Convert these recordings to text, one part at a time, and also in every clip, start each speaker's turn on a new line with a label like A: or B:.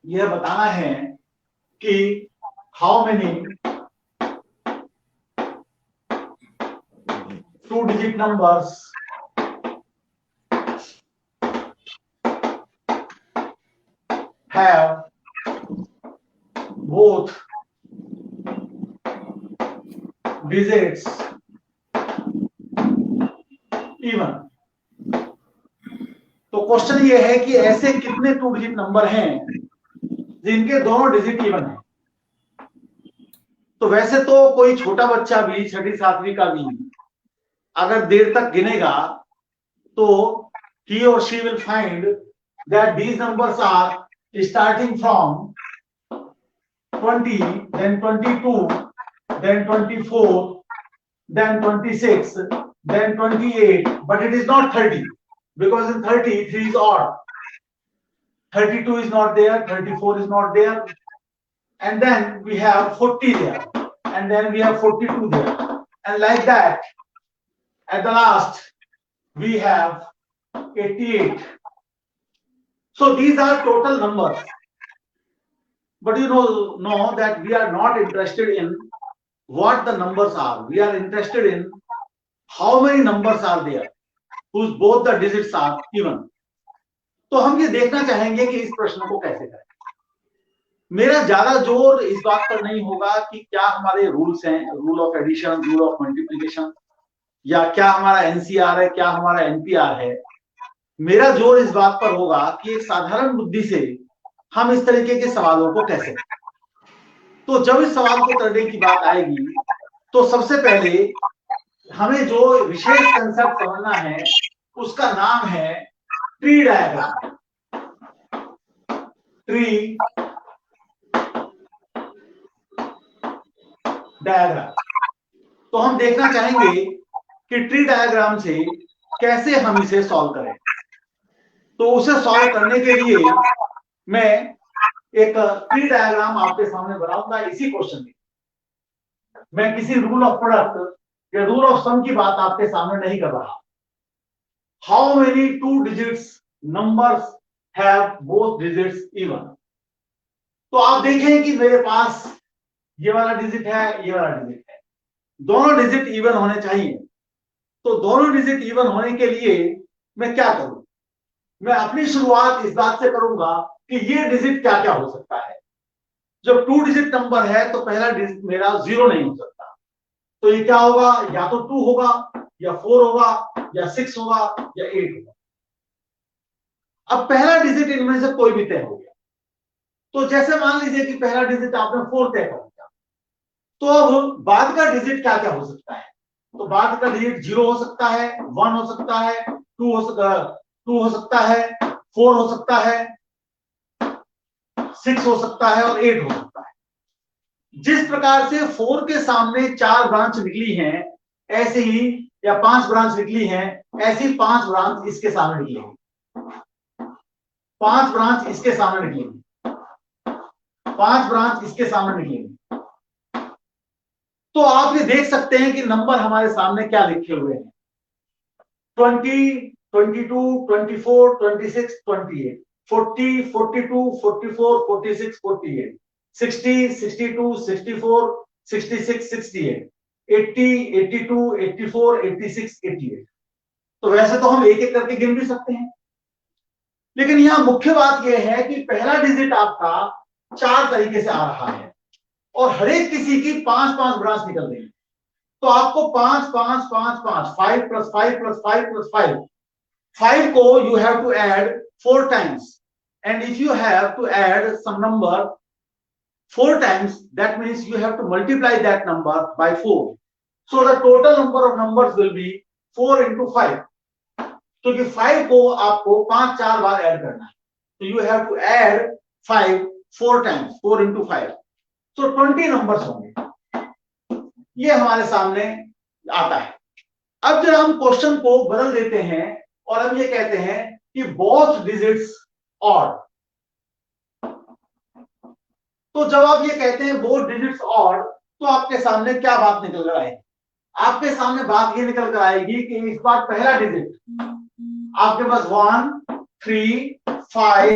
A: यह बताना है कि how many 2-digit numbers have both digits even। तो क्वेश्चन ये है कि ऐसे कितने 2-digit नंबर हैं जिनके दोनों डिजिट इवन है। तो वैसे तो कोई छोटा बच्चा भी 6ठी-7वीं का भी अगर देर तक गिनेगा तो he or she will find that these numbers are starting from 20, then 22, then 24, then 26, then 28, but it is not 30 because in 30 3 is odd, 32 is not there, 34 is not there, and then we have 40 there, and then we have 42 there, and like that at the last we have 88. So these are total numbers, but you know that we are not interested in what the numbers are. We are interested in how many numbers are there whose both the digits are even. तो हम ये देखना चाहेंगे कि इस प्रश्न को कैसे करें। मेरा ज्यादा जोर इस बात पर नहीं होगा कि क्या हमारे रूल्स हैं, rule of addition, rule of multiplication, या क्या हमारा एनसीआर है, क्या हमारा एनपीआर है। मेरा जोर इस बात पर होगा कि एक साधारण बुद्धि से हम इस तरीके के सवालों को कैसे करें। तो जब इस सवाल को करने की बात आएगी तो सबसे पहले हमें जो विशेष कंसेप्ट समझना है उसका नाम है ट्री डायग्राम। Tree diagram. तो हम देखना चाहेंगे कि ट्री डायग्राम से कैसे हम इसे सॉल्व करें। तो उसे सॉल्व करने के लिए मैं एक ट्री डायग्राम आपके सामने बनाऊंगा इसी क्वेश्चन में। मैं किसी रूल ऑफ प्रोडक्ट या रूल ऑफ सम की बात आपके सामने नहीं कर रहा। How many 2 digits numbers have both digits even। तो आप देखें कि मेरे पास ये वाला डिजिट है, ये वाला डिजिट है, दोनों डिजिट इवन होने चाहिए। तो दोनों डिजिट इवन होने के लिए मैं क्या करूं? मैं अपनी शुरुआत इस बात से करूंगा कि ये डिजिट क्या क्या हो सकता है। जब 2 डिजिट नंबर है तो पहला डिजिट मेरा 0 नहीं हो सकता। तो ये क्या होगा? या तो 2 होगा, या 4 होगा, या 6 होगा, या 8 होगा। अब पहला डिजिट इनमें से कोई भी तय हो गया। तो जैसे मान लीजिए कि पहला डिजिट आपने 4 तय कर दिया, तो अब बाद का डिजिट क्या क्या हो सकता है? तो बाद का डिजिट 0 हो सकता है, 1 हो सकता है, 2 हो सकता है, 4 हो सकता है, 6 हो सकता है और 8 हो सकता है। जिस प्रकार से 4 के सामने 4 ब्रांच निकली हैं, ऐसे ही, या 5 ब्रांच निकली हैं, ऐसी 5 ब्रांच इसके सामने निकलेंगी। 5 ब्रांच इसके सामने निकलेंगी, 5 ब्रांच इसके सामने निकलेंगी। तो आप ये देख सकते हैं कि नंबर हमारे सामने क्या लिखे हुए हैं। 20, 22, 24, 26, 28, 40, 42, 44, 46, 48, 60, 62, 64, 66, 68, 80, 82, 84, 86, 88। तो वैसे तो हम एक एक करके गिन भी सकते हैं, लेकिन यहां मुख्य बात यह है कि पहला डिजिट आपका 4 तरीके से आ रहा है और हर एक किसी की 5-5 ब्रांच निकल रही है। तो आपको 5 5 5 5 5 + 5 + 5 + 5 5 को you have to add 4 times, and if you have to add some number 4 times, that means you have to multiply that number by 4. So the total number of numbers will be 4 into 5. क्योंकि 5 को आपको 5-4 बार add करना है, तो you have to add 5 4 times, 4 into 5. तो 20 numbers होंगे। ये हमारे सामने आता है। अब जब हम क्वेश्चन को बदल देते हैं और हम ये कहते हैं कि बोथ डिजिट्स ऑड, तो जब आप ये कहते हैं बोथ डिजिट्स ऑड, तो आपके सामने क्या बात निकल कर आएगी? आपके सामने बात ये निकल कर आएगी कि इस बार पहला डिजिट आपके पास 1 3 5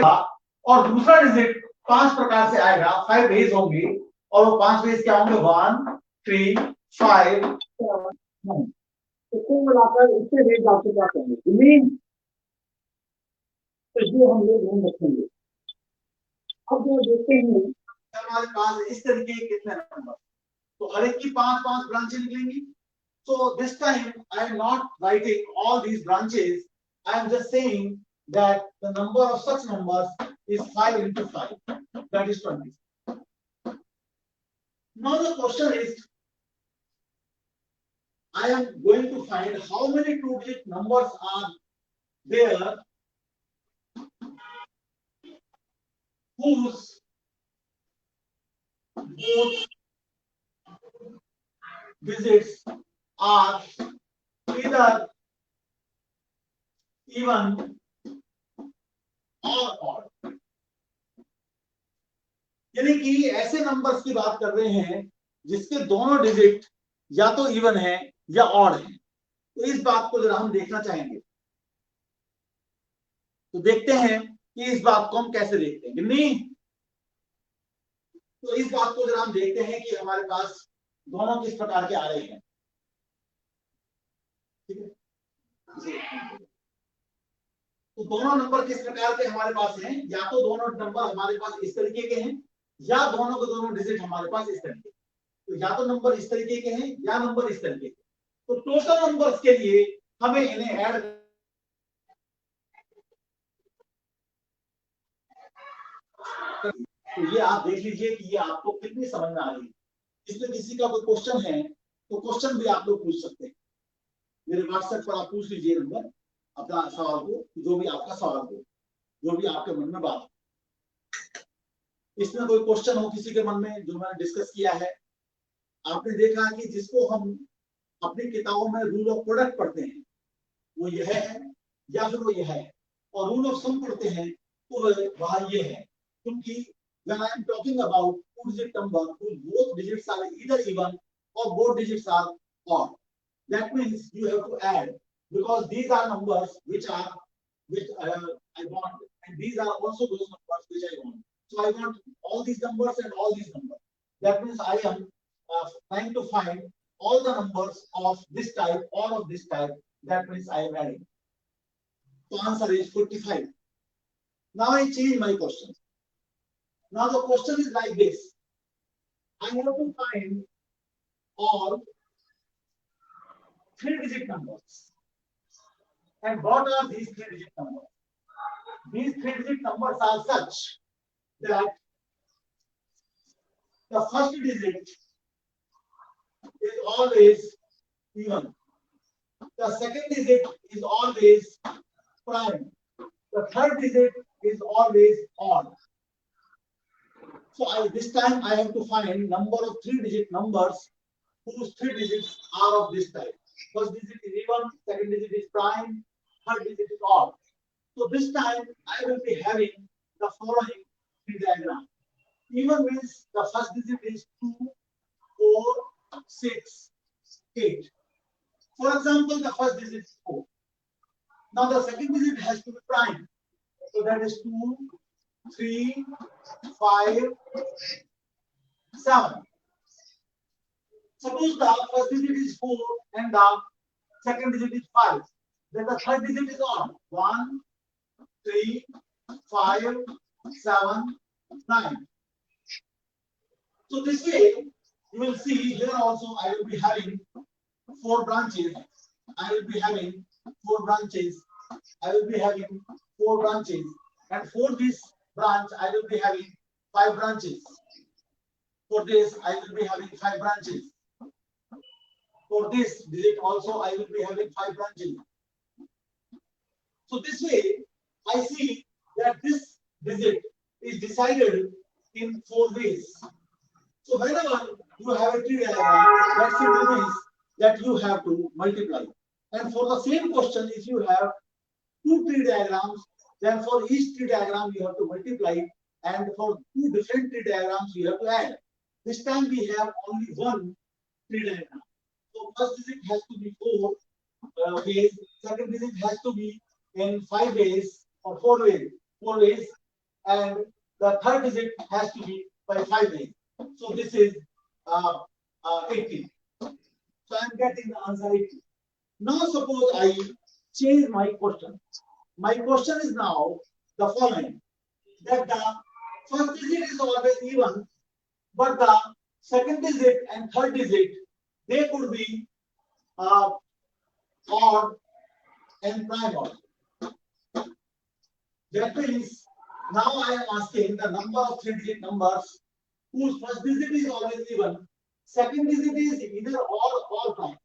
A: और दूसरा डिजिट 5 प्रकार से आएगा, 5 वेज होंगे और वो 5 वेज क्या होंगे, 1 3 5 7 9। तो कुल मिलाकर इससे वेज आपके पास होंगे। तो ये हम लोग ध्यान रखेंगे। अब जो देखते हैं हमारे पास इस तरीके के कितने नंबर, तो हर एक की 5-5 ब्रांचें निकलेंगी। So this time I am not writing all these branches. I am just saying that the number of such numbers is 5 into 5. That is 20. Now the question is, I am going to find how many two-digit numbers are there whose both digits are either even or odd. यानी कि ऐसे numbers की बात कर रहे हैं जिसके दोनों डिजिट या तो इवन है या ऑड है। तो इस बात को जरा हम देखना चाहेंगे। तो देखते हैं कि इस बात को हम कैसे देखते हैं। नहीं, तो इस बात को जरा हम देखते हैं कि हमारे पास दोनों किस प्रकार के आ रहे हैं। ठीक है, तो दोनों नंबर किस प्रकार के हमारे पास हैं, या तो दोनों नंबर हमारे पास इस तरीके के हैं या दोनों के दोनों डिजिट हमारे पास इस तरीके। तो या तो नंबर इस तरीके के हैं या नंबर इस तरीके के। तो टोटल नंबर्स के लिए हमें इन्हें ऐड, तो ये आप देख लीजिए कि ये आपको कितनी समझ में आ रही है। इसमें किसी का कोई क्वेश्चन है तो क्वेश्चन भी आप लोग पूछ सकते हैं। मेरे व्हाट्सएप पर आप पूछ लीजिए नंबर अपना सवाल को, जो भी आपका सवाल हो, जो भी आपके मन में बात हो। इसमें कोई क्वेश्चन हो किसी के मन में जो मैंने डिस्कस किया है। आपने देखा कि जिसको हम अपनी किताबों में रूल ऑफ प्रोडक्ट पढ़ते हैं वो यह है या फिर वो यह है, और रूल ऑफ सम पढ़ते हैं तो वह ये है। क्योंकि when I am talking about two-digit number whose both digits are either even or both digits are odd, that means you have to add, because these are numbers which I want, and these are also those numbers which I want. So I want all these numbers and all these numbers. That means I am trying to find all the numbers of this type or of this type. That means I am adding. So answer is 45. Now I change my question. Now the question is like this. I have to find all 3-digit numbers. And what are these 3-digit numbers? These 3-digit numbers are such that the first digit is always even. The second digit is always prime. The third digit is always odd. So this time I have to find number of 3-digit numbers whose 3 digits are of this type. First digit is even, second digit is prime, third digit is odd. So this time I will be having the following tree diagram. Even means the first digit is 2, 4, 6, 8. For example, the first digit is 4. Now the second digit has to be prime. So that is 2, 3, 5, 7. Suppose the first digit is 4 and the second digit is 5. Then the third digit is odd. 1, 3, 5, 7, 9. So this way, you will see here also I will be having 4 branches. I will be having 4 branches. I will be having 4 branches. And for this branch, I will be having 5 branches. For this, I will be having 5 branches. For this digit also, I will be having 5 branches. So this way, I see that this digit is decided in 4 ways. So whenever you have a tree diagram, that simply means that you have to multiply. And for the same question, if you have 2 tree diagrams, then for each tree diagram you have to multiply, and for 2 different tree diagrams you have to add. This time we have only 1 tree diagram. So first digit has to be 4 ways, second digit has to be in 5 ways or 4 ways. and the third digit has to be by 5 days. So this is 80. So I'm getting the answer 80. Now suppose I change my question. My question is now the following, that the first digit is always even, but the second digit and third digit, they could be odd and prime odd. That means now I am asking the number of three-digit numbers whose first digit is always even, second digit is either odd or prime,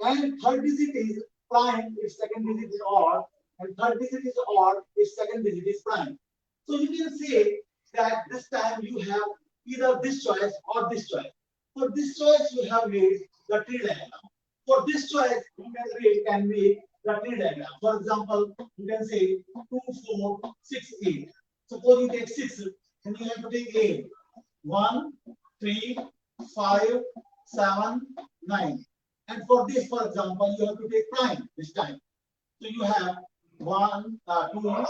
A: and third digit is prime if second digit is odd, and third digit is odd if second digit is prime. So you can say that this time you have either this choice or this choice. For this choice you have made the tree diagram. For this choice you can make the tree diagram. For example, you can say 2, 4, 6, 8. Suppose you take 6, then you have to take 8. 1, 3, 5, 7, 9. And for this, for example, you have to take prime this time. So you have 1, 2,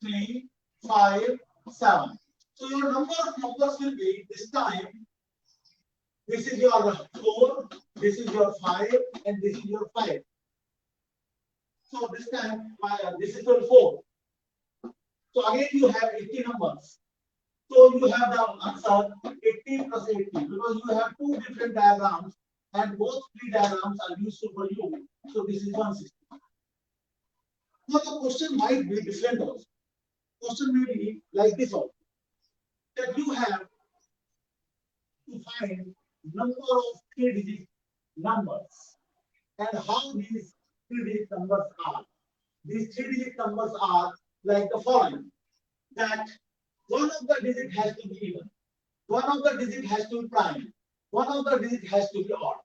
A: 3, 5, 7. So your number of numbers will be this time. This is your 4, this is your 5, and this is your 5. So this time, this is your 4. So again, you have 80 numbers. So you have the answer 80 plus 80 because you have two different diagrams and both three diagrams are useful for you. So this is 160. Now the question might be different also. Question may be like this also. That you have to find number of three-digit numbers and how these three-digit numbers are. These three-digit numbers are like the following. That one of the digit has to be even. One of the digit has to be prime. One of the digit has to be odd.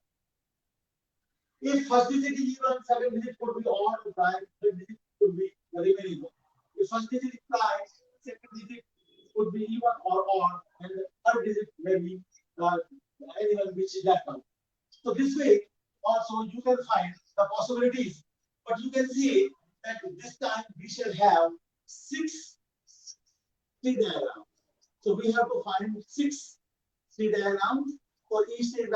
A: If first digit is even, second digit could be odd or prime, third digit could be remaining one. If first digit is prime, second digit could be even or odd, and the third digit may be anyone which is that one. So this way, also you can find the possibilities. But you can see that this time we shall have 6 tree diagrams. So we have to find 6 tree diagrams. For each tree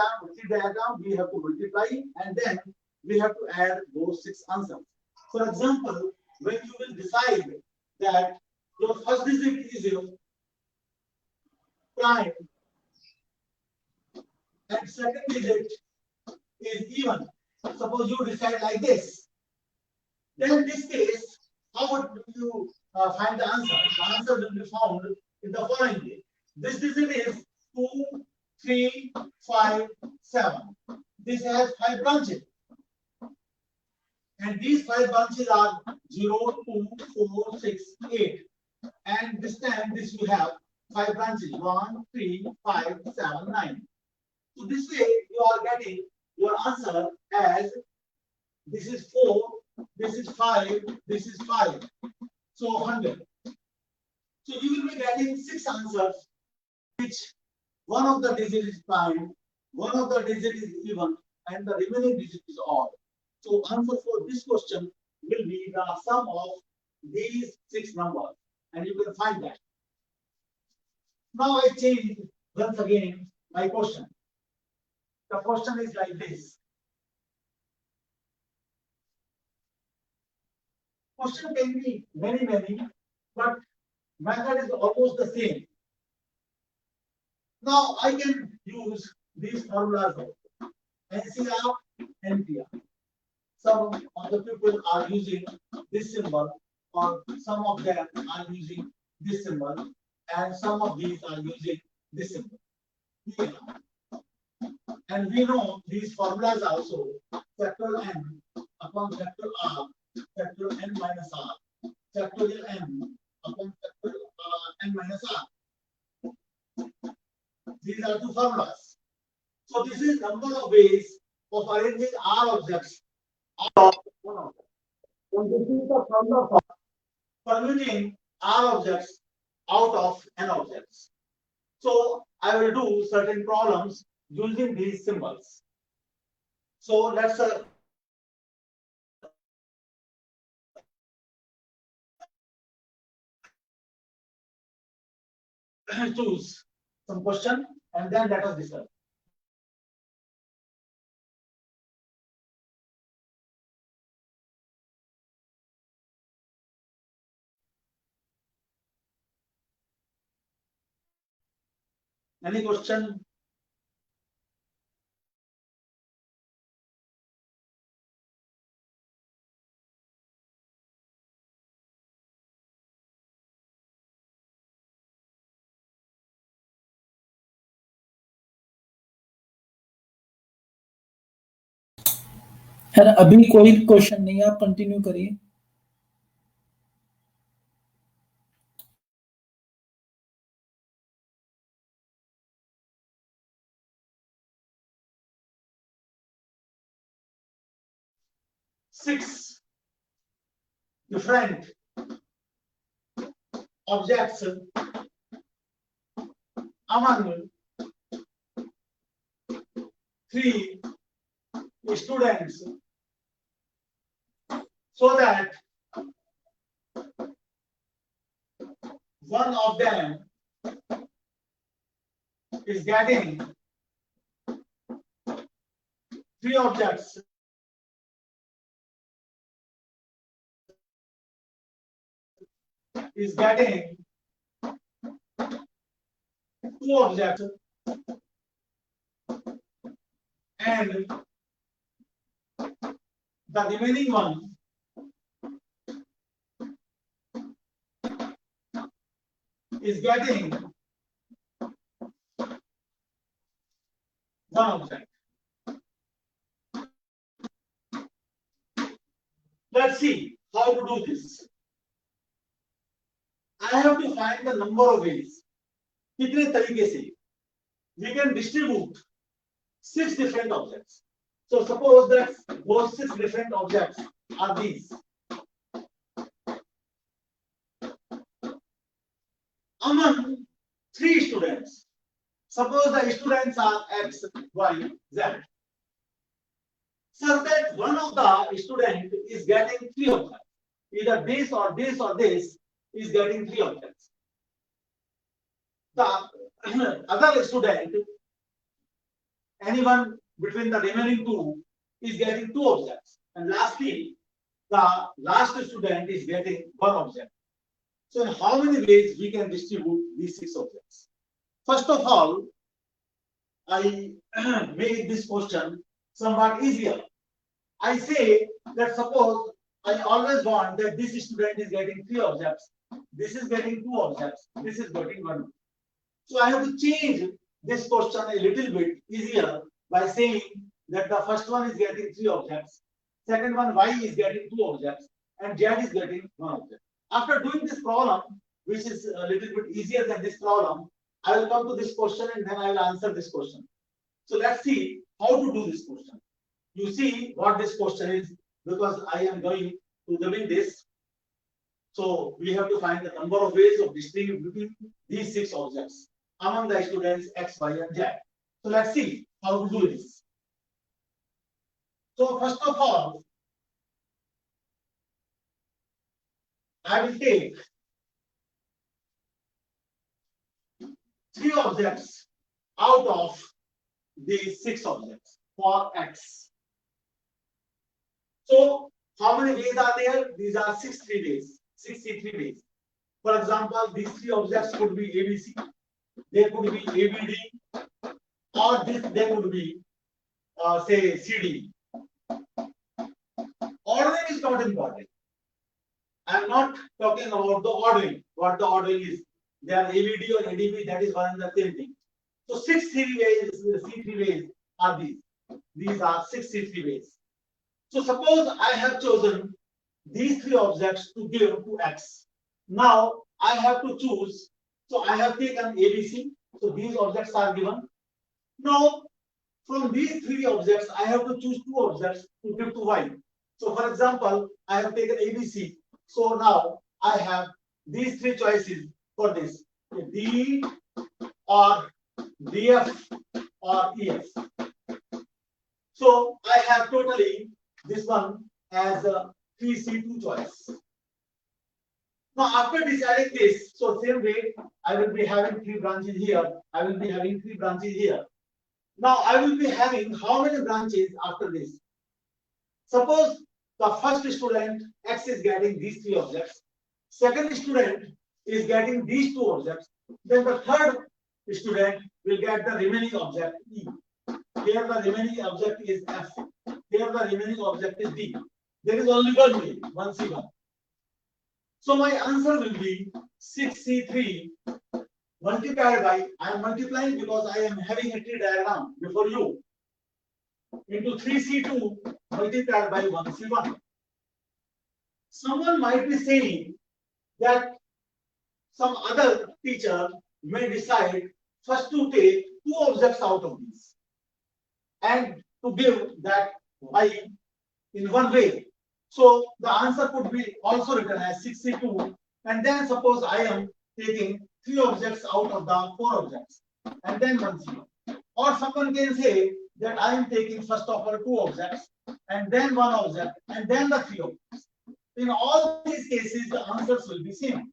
A: diagram, we have to multiply and then we have to add those 6 answers. For example, when you will decide that your first digit is your prime and second digit is even. Suppose you decide like this. Then in this case, how would you find the answer? The answer will be found in the following way. This digit is 2, 3, 5, 7. This has 5 branches. And these 5 branches are 0, 2, 4, 6, 8. And this time, this you have 5 branches 1, 3, 5, 7, 9. So this way, you are getting your answer as this is 4, this is 5, this is 5. So 100. So you will be getting 6 answers, which one of the digits is prime, one of the digits is even, and the remaining digit is odd. So answer for this question will be the sum of these 6 numbers, and you can find that. Now I change once again my question. The question is like this. Question can be many, but method is almost the same. Now I can use these formulas also. NCR, NPR. Some of the people are using this symbol, or some of them are using this symbol, and some of these are using this symbol. And we know these formulas also, factorial n upon factorial r, factorial n minus r, factorial n upon factorial n minus r. These are 2 formulas. So this is number of ways of arranging r objects out of one object. And this is the formula for permuting r objects out of n objects. So I will do certain problems using these symbols. So let's choose some question and then let us discuss. Any question?
B: Sir अभी कोई question नहीं है, आप continue करिए।
A: Six different objects among three students so that one of them is getting three objects is getting two objects and the remaining one is getting one object. Let's see how to do this. I have to find the number of ways. कितने तरीके से we can distribute 6 different objects. So suppose that those 6 different objects are these. Among 3 students, suppose the students are X, Y, Z. So that one of the student is getting 3 objects. Either this or this or this is getting 3 objects. The other student, anyone between the remaining 2, is getting 2 objects. And lastly, the last student is getting 1 object. So in how many ways we can distribute these 6 objects? First of all, I made this question somewhat easier. I say that suppose I always want that this student is getting 3 objects, this is getting 2 objects, this is getting 1. So I have to change this question a little bit easier by saying that the first one is getting 3 objects, second one Y is getting 2 objects, and Z is getting 1 object. After doing this problem, which is a little bit easier than this problem, I will come to this question and then I will answer this question. So let's see how to do this question. You see what this question is, because I am going to doing this. So we have to find the number of ways of distributing these 6 objects among the students X, Y, and Z. So let's see how to do this. So first of all, I will take 3 objects out of these 6 objects for X. So how many ways are there? These are 63 ways. 63 ways. For example, these 3 objects could be ABC, they could be ABD, or they could be say CD. Ordering is not important. I am not talking about the ordering. What the ordering is, they are ABD or ADB, that is one and the same thing. So 63 ways, C3 ways are these. These are 63 ways. So suppose I have chosen these 3 objects to give to X. Now I have to choose. So I have taken ABC. So these objects are given. Now from these 3 objects, I have to choose 2 objects to give to Y. So for example, I have taken ABC. So now I have these 3 choices for this: D or DF or EF. So I have totally this one as a 3C2 choice. Now, after deciding this, so same way, I will be having 3 branches here. I will be having 3 branches here. Now, I will be having how many branches after this? Suppose the first student X is getting these 3 objects. Second student is getting these 2 objects. Then the third student will get the remaining object E. Here the remaining object is F. Here the remaining object is D. There is only one way, 1C1. So my answer will be 6C3 multiplied by, I am multiplying because I am having a tree diagram before you, into 3C2 multiplied by 1C1. Someone might be saying that some other teacher may decide first to take 2 objects out of these and to give that Y in one way. So the answer could be also written as 6C2, and then suppose I am taking 3 objects out of the 4 objects and then 1C1. Or someone can say that I am taking first of all 2 objects and then 1 object and then the 3 objects. In all these cases, the answers will be same.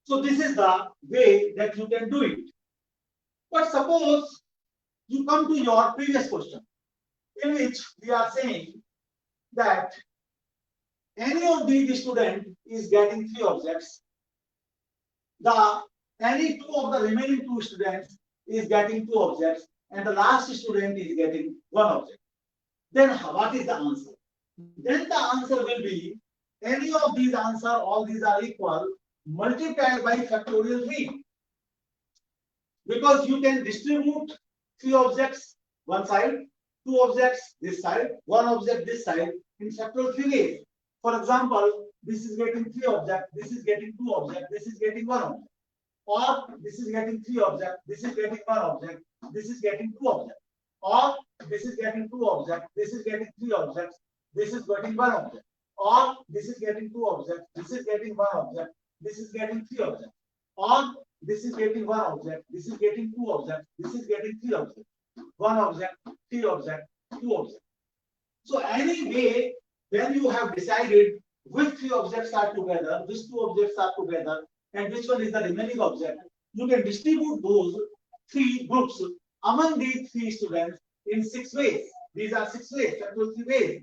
A: So this is the way that you can do it. But suppose you come to your previous question, in which we are saying that any of these student is getting 3 objects. Any 2 of the remaining 2 students is getting 2 objects, and the last student is getting 1 object. Then what is the answer? Then the answer will be any of these answer, all these are equal, multiplied by factorial 3. Because you can distribute 3 objects one side, 2 objects this side, 1 object this side in factorial 3 ways. For example, this is getting 3 objects, this is getting 2 objects, this is getting 1 object. Or this is getting 3 objects, this is getting 1 object, this is getting 2 objects. Or this is getting 2 objects, this is getting 3 objects, this is getting 1 object. Or this is getting 2 objects, this is getting 1 object, this is getting 3 objects. Or this is getting 1 object, this is getting 2 objects, this is getting 3 objects. 1 object, 3 object, 2 objects. So any way, when you have decided which 3 objects are together, which 2 objects are together, and which one is the remaining object, you can distribute those 3 groups among these 3 students in 6 ways. These are 6 ways, factorial 3 ways.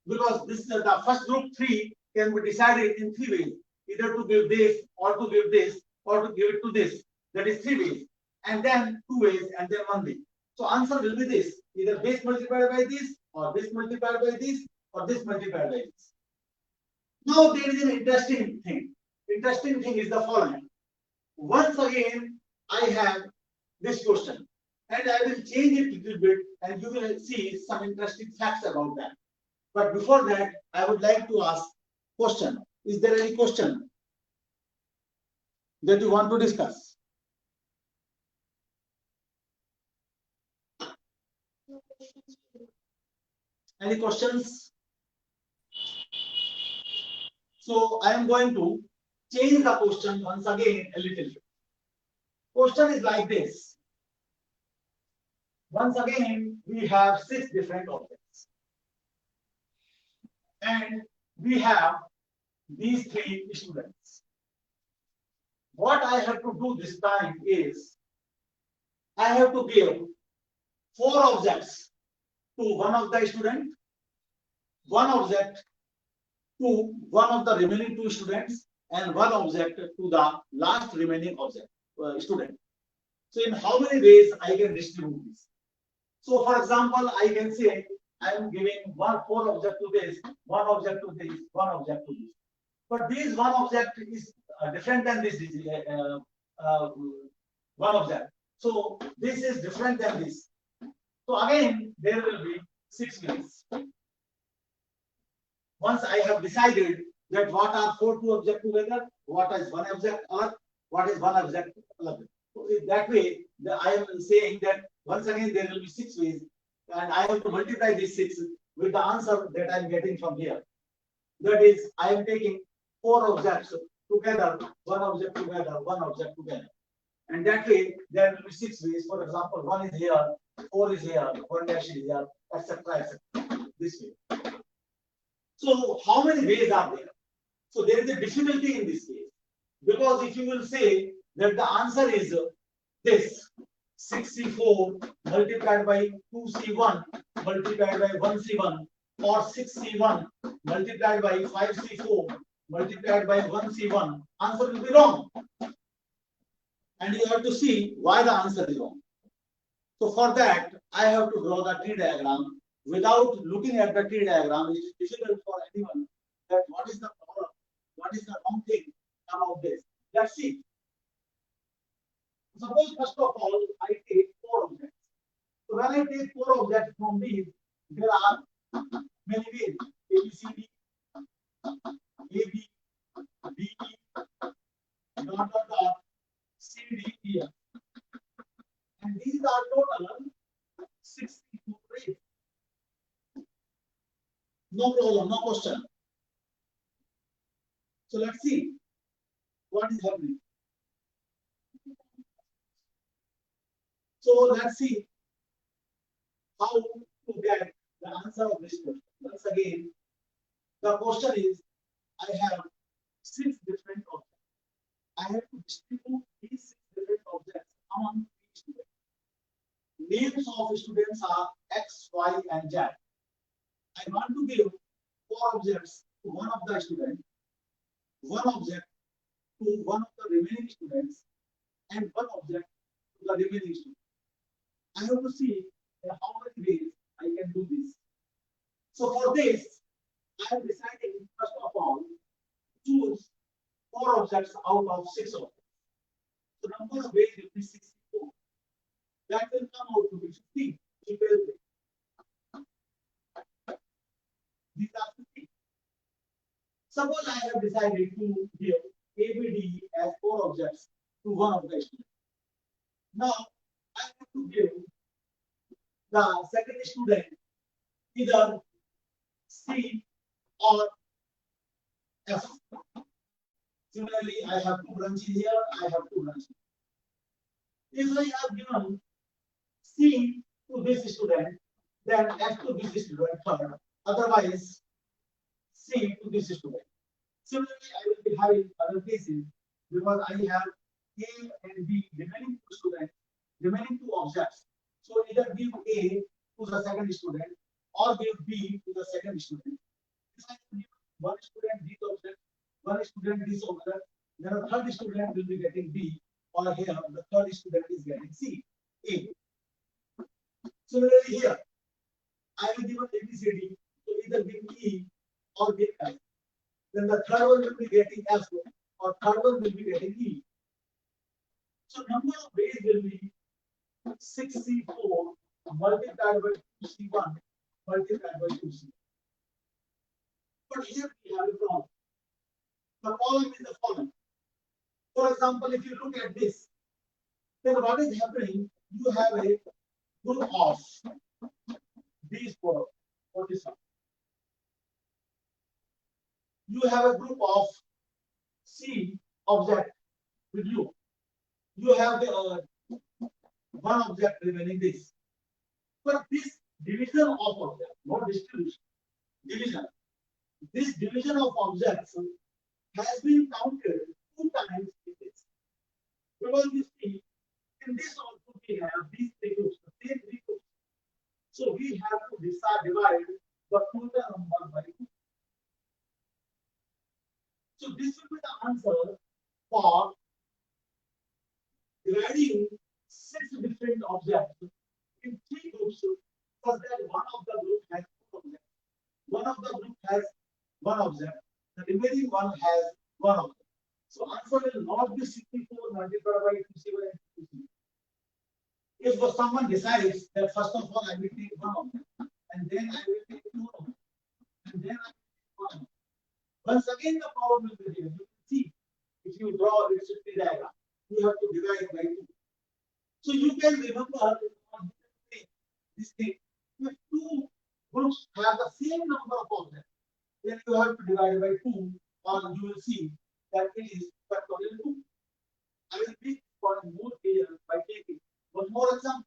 A: Because this the first group 3 can be decided in 3 ways, either to give this, or to give this, or to give it to this. That is 3 ways. And then 2 ways, and then 1 way. So answer will be this, either this multiplied by this, or this multiplied by this, or this multiplied by this. Now there is an interesting thing. Interesting thing is the following. Once again, I have this question, and I will change it a little bit, and you will see some interesting facts about that. But before that, I would like to ask question. Is there any question that you want to discuss? Any questions? So I am going to change the question once again a little bit. Question is like this. Once again, we have 6 different objects. And we have these 3 students. What I have to do this time is, I have to give 4 objects to one of the students, 1 object to one of the remaining 2 students, and 1 object to the last remaining object student. So in how many ways I can distribute this? So for example, I can say I am giving 4 object to this, 1 object to this, 1 object to this. But this 1 object is different than this 1 object. So this is different than this. So again, there will be 6 ways. Once I have decided that what are 4 2 objects together, what is 1 object, or what is 1 object. So that way, I am saying that once again there will be 6 ways, and I have to multiply these 6 with the answer that I am getting from here. That is, I am taking 4 objects together, 1 object together, 1 object together. And that way, there will be 6 ways. For example, 1 is here, 4 is here, 1 dash is here, etc., etc. This way. So, how many ways are there? So there is a difficulty in this case, because if you will say that the answer is this 6C4 multiplied by 2C1 multiplied by 1C1, or 6C1 multiplied by 5C4 multiplied by 1C1, answer will be wrong. And you have to see why the answer is wrong. So for that, I have to draw the tree diagram. Without looking at the tree diagram, it is difficult for anyone that what is the problem, what is the wrong thing about this. Let's see. Suppose first of all, I take 4 objects. So when I take 4 objects from these, there are many ways: A, B, C, D, A, B, B, E, dot, dot, dot, C, D, E, F. And these are total 64 ways. No problem, no question. So let's see what is happening. So let's see how to get the answer of this question. Once again, the question is, I have 6 different objects. I have to distribute these 6 different objects among each student. Names of students are X, Y, and Z. I want to give 4 objects to one of the students, 1 object to one of the remaining students, and 1 object to the remaining students. I have to see how many ways I can do this. So for this, I am deciding first of all choose 4 objects out of 6 objects. So number of ways will be 64. That will come out to be 15. These are 15. Suppose I have decided to give ABD as 4 objects to one of the students. Now I have to give the second student either C or F. Similarly, I have 2 branches here, I have 2 branches. If I have given C to this student, then F to this student third. Otherwise, C to this student. Similarly, I will be having other cases because I have A and B remaining 2 students, remaining 2 objects. So either give A to the second student or give B to the second student. If I give one student this object, one student this object, then the third student will be getting B, or here the third student is getting C, A. Similarly here, I will give a ABCD, so either give E or give F. Then the third one will be getting F, or third one will be getting E. So number of ways will be 6C4 multiplied by 2C1 multiplied by 2C. But here we have a problem. The problem is the following. For example, if you look at this, then what is happening? You have a group of these 4. What is up? You have a group of C object with you. You have the one object remaining this. But this division of objects, not distribution, division. This division of objects has been counted 2 times in this. Because you see, in this also we have these 3 groups, the same 3 groups. So we have to divide the total number by 2. So this will be the answer for dividing 6 different objects in 3 groups, such that one of the group has 2 objects. One of the group has 1 object. The remaining one has 1 object. So answer will not be 64 multiplied by 2C1 and 2C. If someone decides that first of all I will take 1 object, and then I will take 2 objects, and then I will take 1 object. Once again the problem will be here. You can see, if you draw this tree diagram, you have to divide by 2. So you can remember this thing. If 2 groups have the same number of objects, then you have to divide by 2, or you will see that it is factorial 2. I will make for more clear by taking one more example.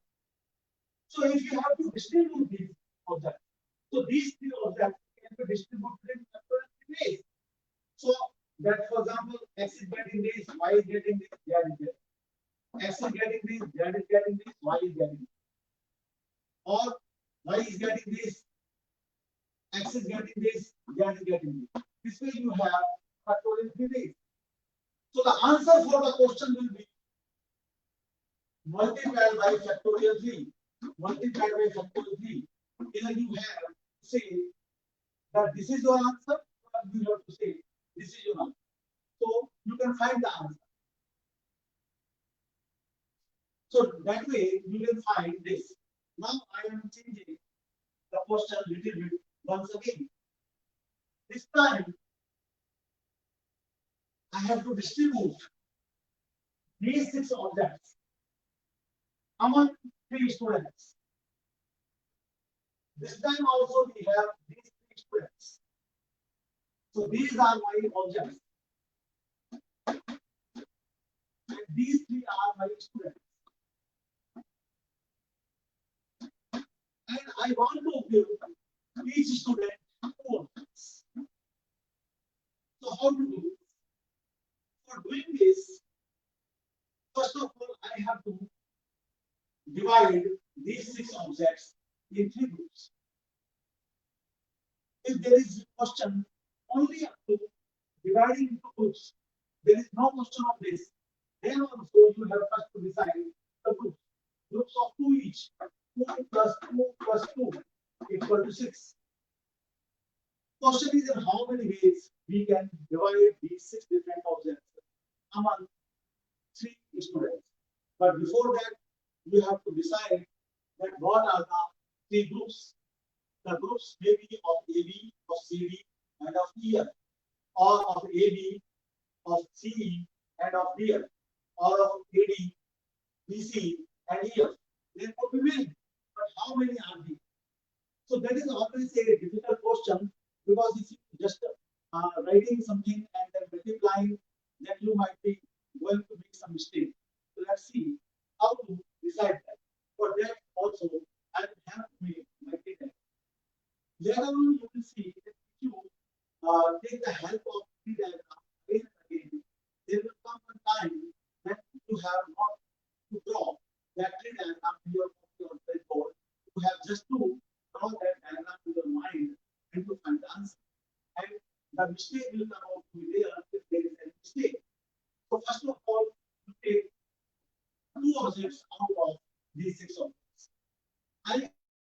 A: So if you have to distribute these objects, so these 3 objects can be distributed in factorial ways. So that, for example, X is getting this, Y is getting this, Z is getting. X is getting this, Z is getting this, Y is getting this. Or Y is getting this, X is getting this, Z is getting this. This way you have factorial 3 ways. So the answer for the question will be multiplied by factorial 3. Multiplied by factorial 3. Either you have to say that this is your answer, or you have to say this is your answer. So you can find the answer. So that way you will find this. Now I am changing the question a little bit once again. This time I have to distribute these 6 objects among 3 students. This time also we have these 3 students. So these are my objects. And these 3 are my students. And I want to give each student 2 objects. So how to do it? For doing this, first of all, I have to divide these 6 objects in 3 groups. If there is a question only up to dividing into groups, there is no question of this, then also you have first to decide the groups. Groups of 2 each. 2 plus 2 plus 2 equal to 6. Question is in how many ways we can divide these 6 different objects among 3 students. But before that, you have to decide that what are the 3 groups. The groups may be of AB, of CD, and of EF, or of AB, of CE, and of DF, or of AD, BC, and EF. There could be many, but how many are these? So that is always a difficult question, because if you just writing something and then multiplying, then you might be going to make some mistake. So let's see how to decide that. For that also, I will have to make my data. Later on, you will see that if you take the help of tree diagram again and again, there will come a time that you have not to draw that tree diagram in your breadboard. You have just to draw that diagram to your mind and to find the answer. And the mistake will come out to be there if there is a mistake. So first of all, you take 2 objects out of these 6 objects. I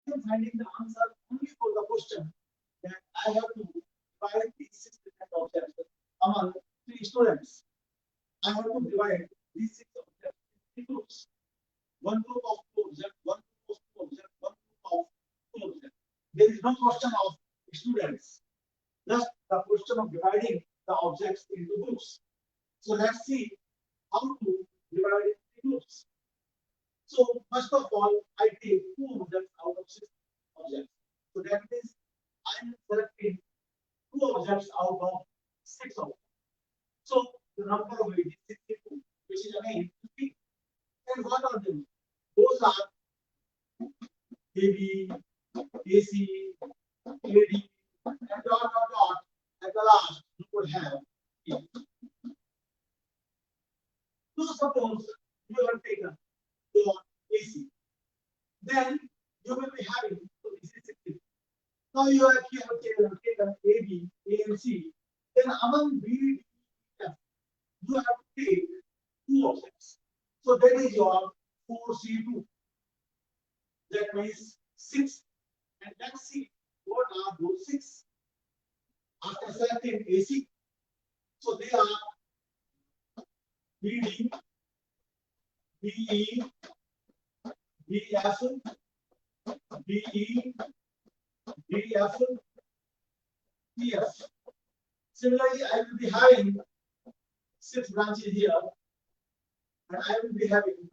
A: am finding the answer only for the question that I have to divide these 6 different objects among 3 students. I have to divide these 6 objects in 3 groups. One group of 2 objects, one group of 2 objects, one group of 2 objects. There is no question of students. Just the question of dividing the objects into groups. So let's see how to divide it into groups. So first of all, I take 2 objects out of 6 objects. So that means I am selecting 2 objects out of 6 objects. So the number of it is 62, which is again 50. And what are them? Those are AB, AC, AD, and dot. At the last, you would have E. So suppose you have taken your AC. Then you will be having, so this is 60. Now you have here taken AB, A, and C. Then among B, D, F, you have to take 2 objects. So that is your 4C2. That means 6. And let's see what are those 6. After selecting AC, so they are BD, BE, BF, BE, BF, PF. Similarly, I will be having 6 branches here, and I will be having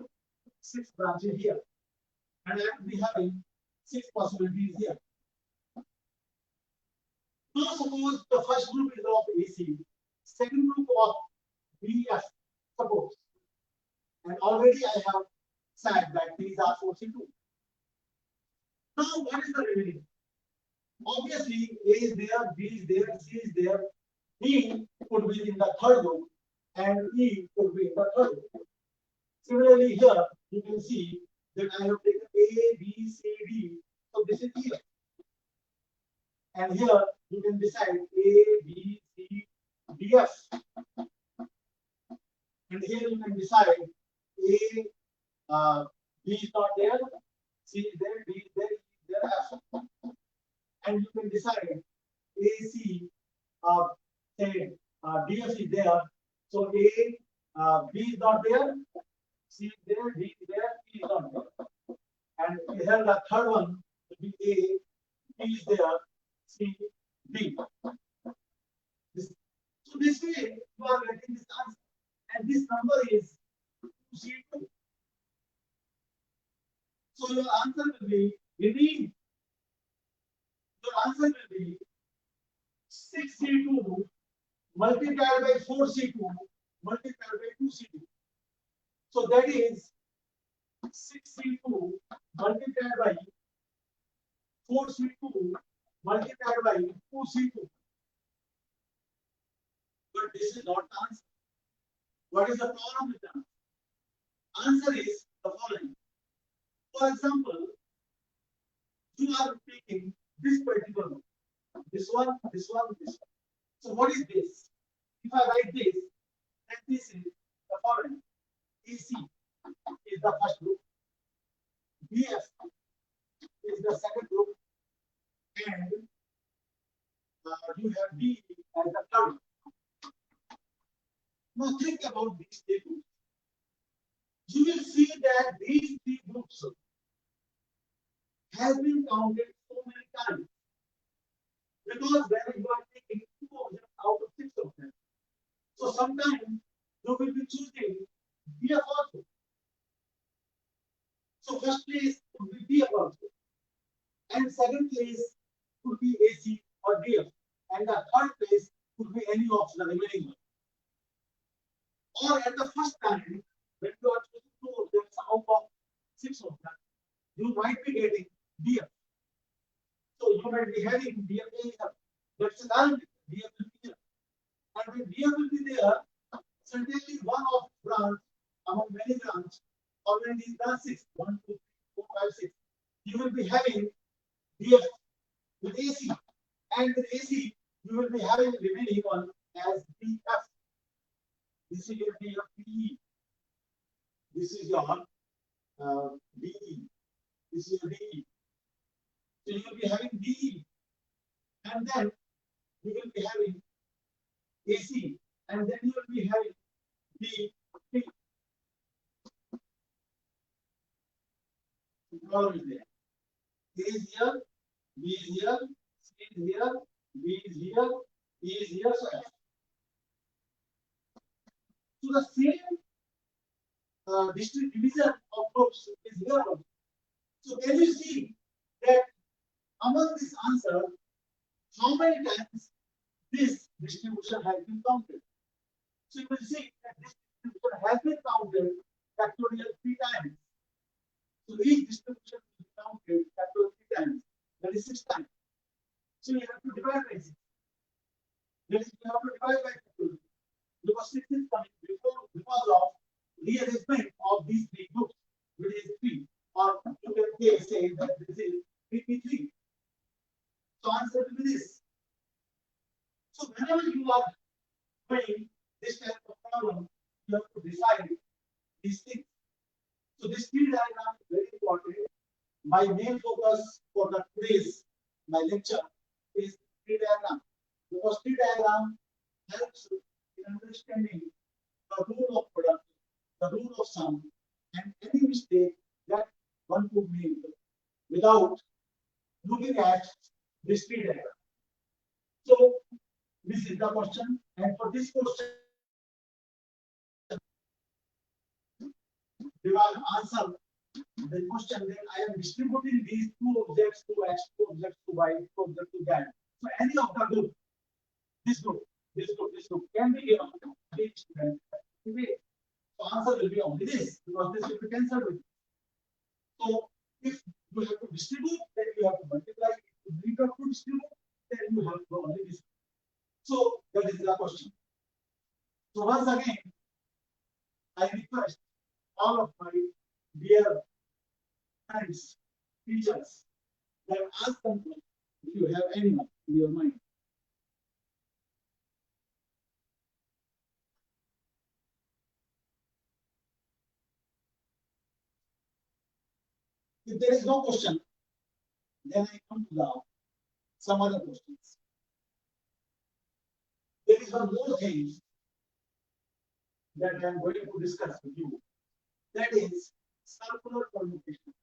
A: 6 branches here, and I will be having 6 possibilities here. Now suppose the first group is of AC, second group of BF, suppose. And already I have said that these are 4C2. Now what is the remaining? Obviously A is there, B is there, C is there, D could be in the third group and E could be in the third group. Similarly, here you can see that I have taken A, B, C, D. So this is E. And here you can decide A, B, C, D, F. And here you can decide A, B is not there, C is there, D is there, E is there, F. And you can decide A, C, say D, F is there. So A, B is not there, C is there, D is there, E is not there. And here the third one will be A, B is there, C, D. So this way you are getting this answer. And this number is C2. So your answer will be, indeed, your answer will be 6C2 multiplied by 4C2 multiplied by 2C2. So that is 6C2 multiplied by 4C2 multiplied by 2C2. But this is not the answer. What is the problem with the answer? Answer is the following. For example, you are taking this particular one. This one, this one, this one. So what is this? If I write this, then this is the following. AC is the first group. BF is the second group. And you have D as the third. Now think about these three groups. You will see that these three groups has been counted so many times. Because when you are taking 2 of them out of 6 of them. So sometimes you will be choosing BF also. So first place would be BF also. And second place could be AC or DF. And the third place could be any of the remaining one. Or at the first time, when you are choosing 2 of them out of 6 of them, you might be getting DF. So you might be having DF here. That's the time DF will be here. And when DF will be there, certainly one of branch among many branches, or when these branches 1, 2, 3, 4, 5, 6, you will be having DF with AC. And with AC, you will be having the remaining one as DF. This is your DE. This is your DE. This is your DE. So you will be having DE. And then you will be having AC. And then you will be having DP. The problem is there. A is here, B is here, C is here, D is here, E is here, so F. So the same district division of groups is here also. So can you see that among this answer, how many times this distribution has been counted? So you will see that this distribution has been counted factorial 3 times. So each distribution will be counted factorial 3 times. That is 6 times. So you have to divide by 6. That is, you have to divide by factorial. Because 6 is coming because of rearrangement of these 3 groups, which is 3. Or you can say that this is 3p3. So answer will be this. So whenever you are doing this type of problem, you have to decide these things. So this tree diagram is very important. My main focus for the today's my lecture is tree diagram, because tree diagram helps in understanding the rule of product, the rule of sum, and any mistake that one could make without looking at this tree diagram. So this is the question, and for this question, you will answer the question that I am distributing these 2 objects to X, 2 objects to Y, 2 objects to Z. So any of the group, this group, this group, this group can be given to each student. So answer will be only this, because this will be cancelled with. So if you have to distribute, then you have to multiply. If you need to distribute, then you have to only this. So that is the question. So once again, I request all of my dear friends, teachers, that ask them if you have anyone in your mind. If there is no question, then I come to some other questions. There is one more thing that I am going to discuss with you. That is circular permutation.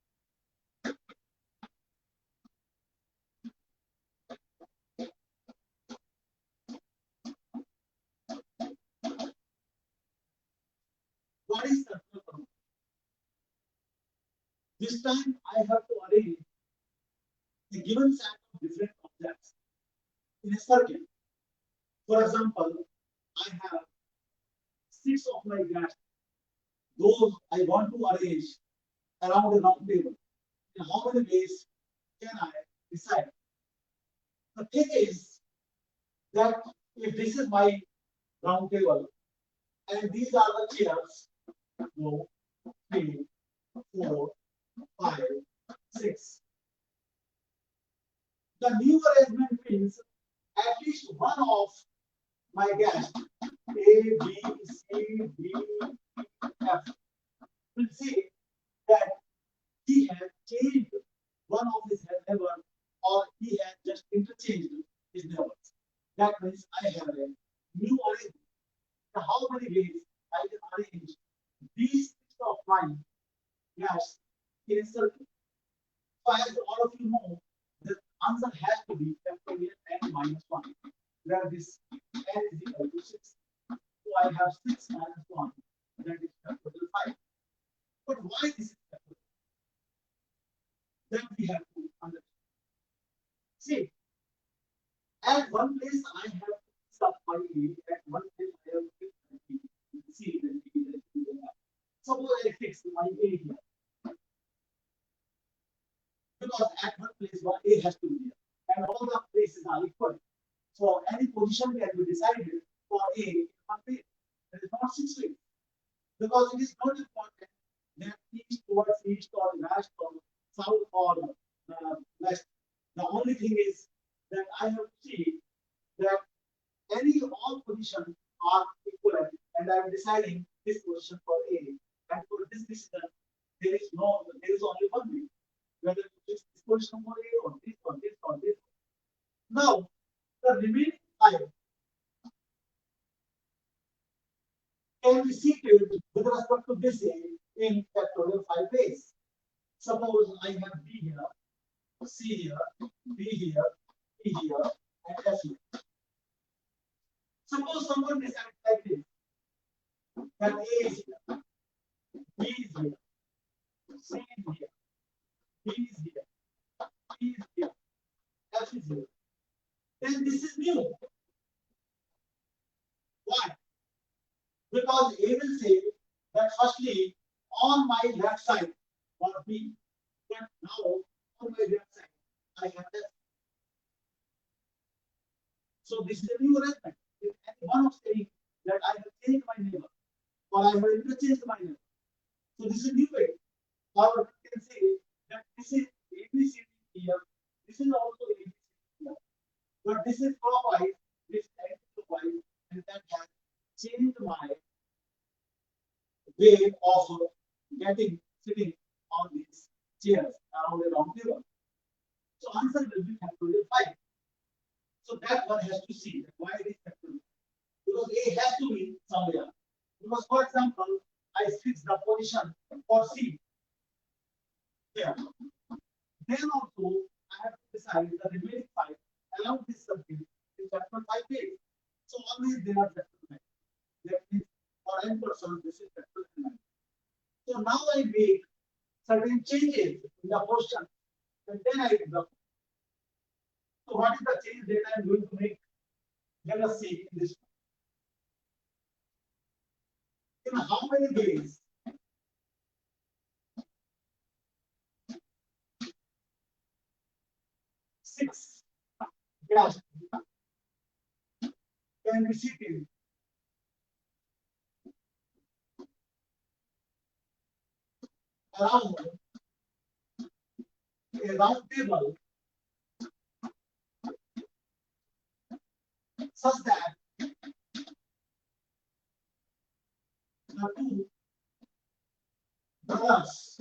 A: What is circular permutation? This time I have to arrange a given set of different objects in a circle. For example, I have 6 of my graphs. Those I want to arrange around a round table. In how many ways can I decide? The thing is that if this is my round table and these are the chairs, 2, 3, 4, 5, 6. The new arrangement means at least one of my guests, A, B, C, D, E, F, will say that he has changed one of his neighbors or he has just interchanged his neighbors. That means I have a new arrangement. Now, how many ways I can arrange these 6 of mine guests in a circle? So as all of you know, the answer has to be factorial n minus 1, where this n is equal to 6. So I have 6 minus 1, that is factorial 5. But why this is factorial? That we have to understand. See, at one place I have stuff my A, at one place I have fixed my B, C, then D, then E, then F. Suppose I fix my A here. Because at one place one A has to be there, and all the places are equal. So any position can be decided for A in one place. That is not 6 ways. Because it is not important that east or west or south or west. The only thing is that I have to see that any all positions are equivalent, and I am deciding this position for A. And for this decision, there is only one way, whether this position for A or this or this or this. Now, the remaining 5 can be seated with respect to this A in factorial 5 ways. Suppose I have B here, C here, D here, E here, and F here. Suppose someone decides like this, that A is here, B is here, C is here, D is here, E is here, F is here. Then this is new. Why? Because A will say that firstly, on my left side for B, but now on my left side, I have F. So this is a new arrangement. If anyone of saying that I have changed my neighbor, or I have interchanged my neighbor. So this is a new way. Or we can say that this is ABCD here, this is also ABCD here. But this is clockwise, this is anti-clockwise, and that has changed my way of sitting on these chairs around a round table. So answer will be factorial 5. So that one has to see why it is factorial. Because A has to be somewhere. Because for example, I fix the position for C here. Then also I have to decide the remaining 5 along this circle in factorial 5 ways. So always they are factorial 9. That means for n person this is factorial 9. So now I make certain changes in the question, and then I develop. So what is the change that I am going to make? Let us see in this. In how many ways? Six. Yes. can be seated around a round table such that the two brothers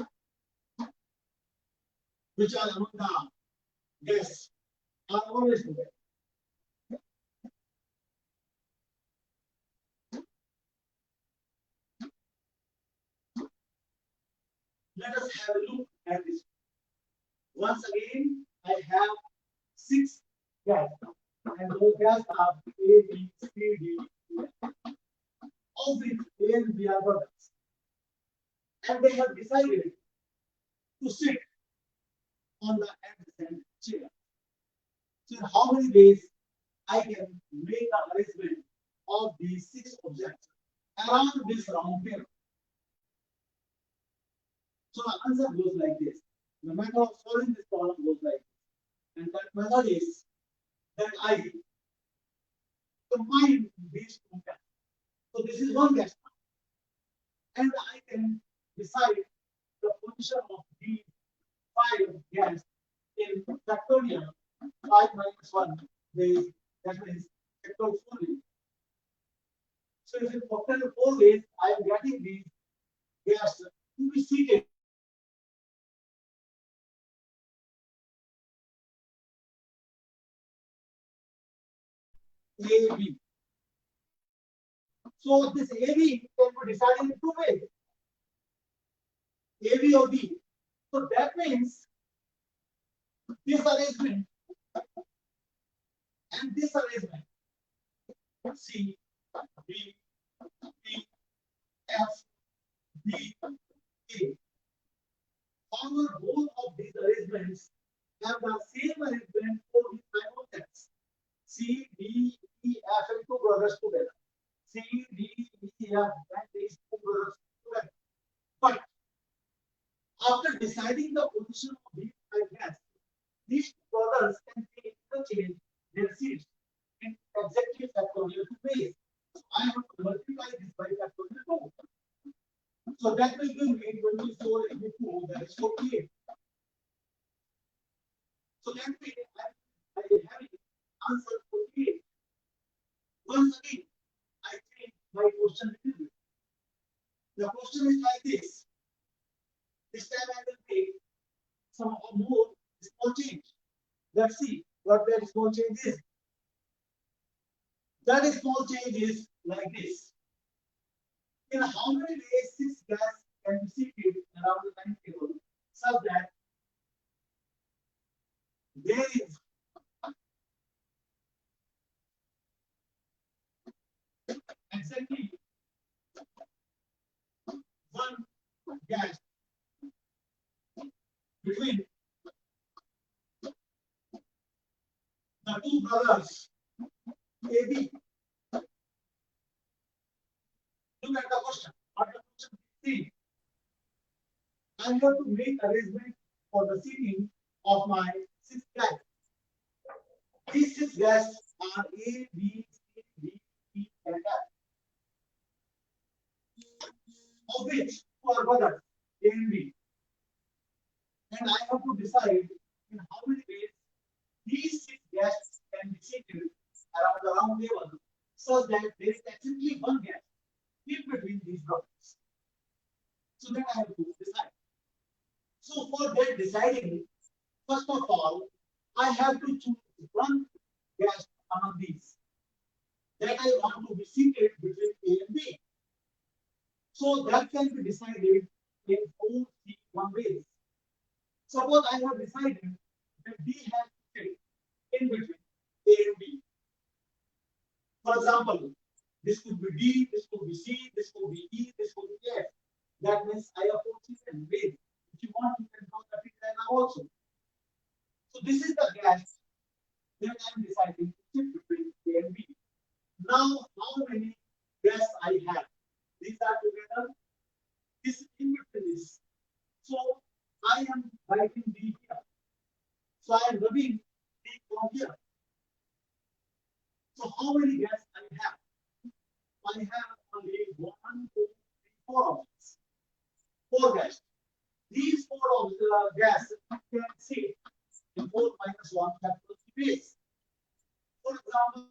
A: which are among the guests are always together. Let us have a look at this. Once again, I have 6 guests, and those guests are A, B, C, D, E, of which A and B are brothers. And they have decided to sit on the adjacent chair. So, in how many ways I can make the arrangement of these 6 objects around this round table? So, the answer goes like this. The method of solving this problem goes like this. And that method is that I combine these 2 guests. So, this is 1 guest. And I can decide the position of these 5 guests in factorial 5 minus 1 ways, that means factorial 4 ways. So if in factorial 4 ways, I am getting these guests to be seated A, B. So this A, B can be decided in 2 ways. A, B or B. So that means this arrangement and this arrangement, C, B, D, F, D, A. However, both of these arrangements have the same arrangement for these 5 objects. C, D, E, F, and 2 brothers together. C, D, E, F, and these 2 brothers together. But after deciding the position of these 5 guests, these 2 brothers can interchange their seats in exactly factorial 2 ways. So I have to multiply this by factorial 2. So that will give me 24 into 2, that is 48. So that way I will have answer 48. Once again, I change my question a little bit. The question is like this. This time I will take some more small change. Let's see what that small change is. That small change is like this. In how many ways 6 guests can be seated around the time table such that there is exactly 1 guest between the 2 brothers AB. Look at the question. What the question is? I have to make arrangement for the seating of my 6 guests. These 6 guests are A, B, C, D, E, and F. Of which 2 are brothers, A and B. And I have to decide in how many ways these 6 guests can be seated around the round table such that there is exactly 1 guest in between these brothers. So that I have to decide. So for that deciding, first of all, I have to choose 1 guest among these that I want to be seated between A and B. So that can be decided in 4 1 ways. Suppose I have decided that D has to sit in between A and B. For example, this could be D, this could be C, this could be E, this could be F. That means I have 4 different ways. If you want, you can draw the figure now also. So this is the guest that I am deciding to sit between A and B. Now, how many guests I have? These are together. This is in between this. So I am writing D here. So I am rubbing D from here. So how many guests I have only 1, 2, 3, 4 objects. 4 gas. These 4 gas can sit in 4 minus 1 capital space. For example,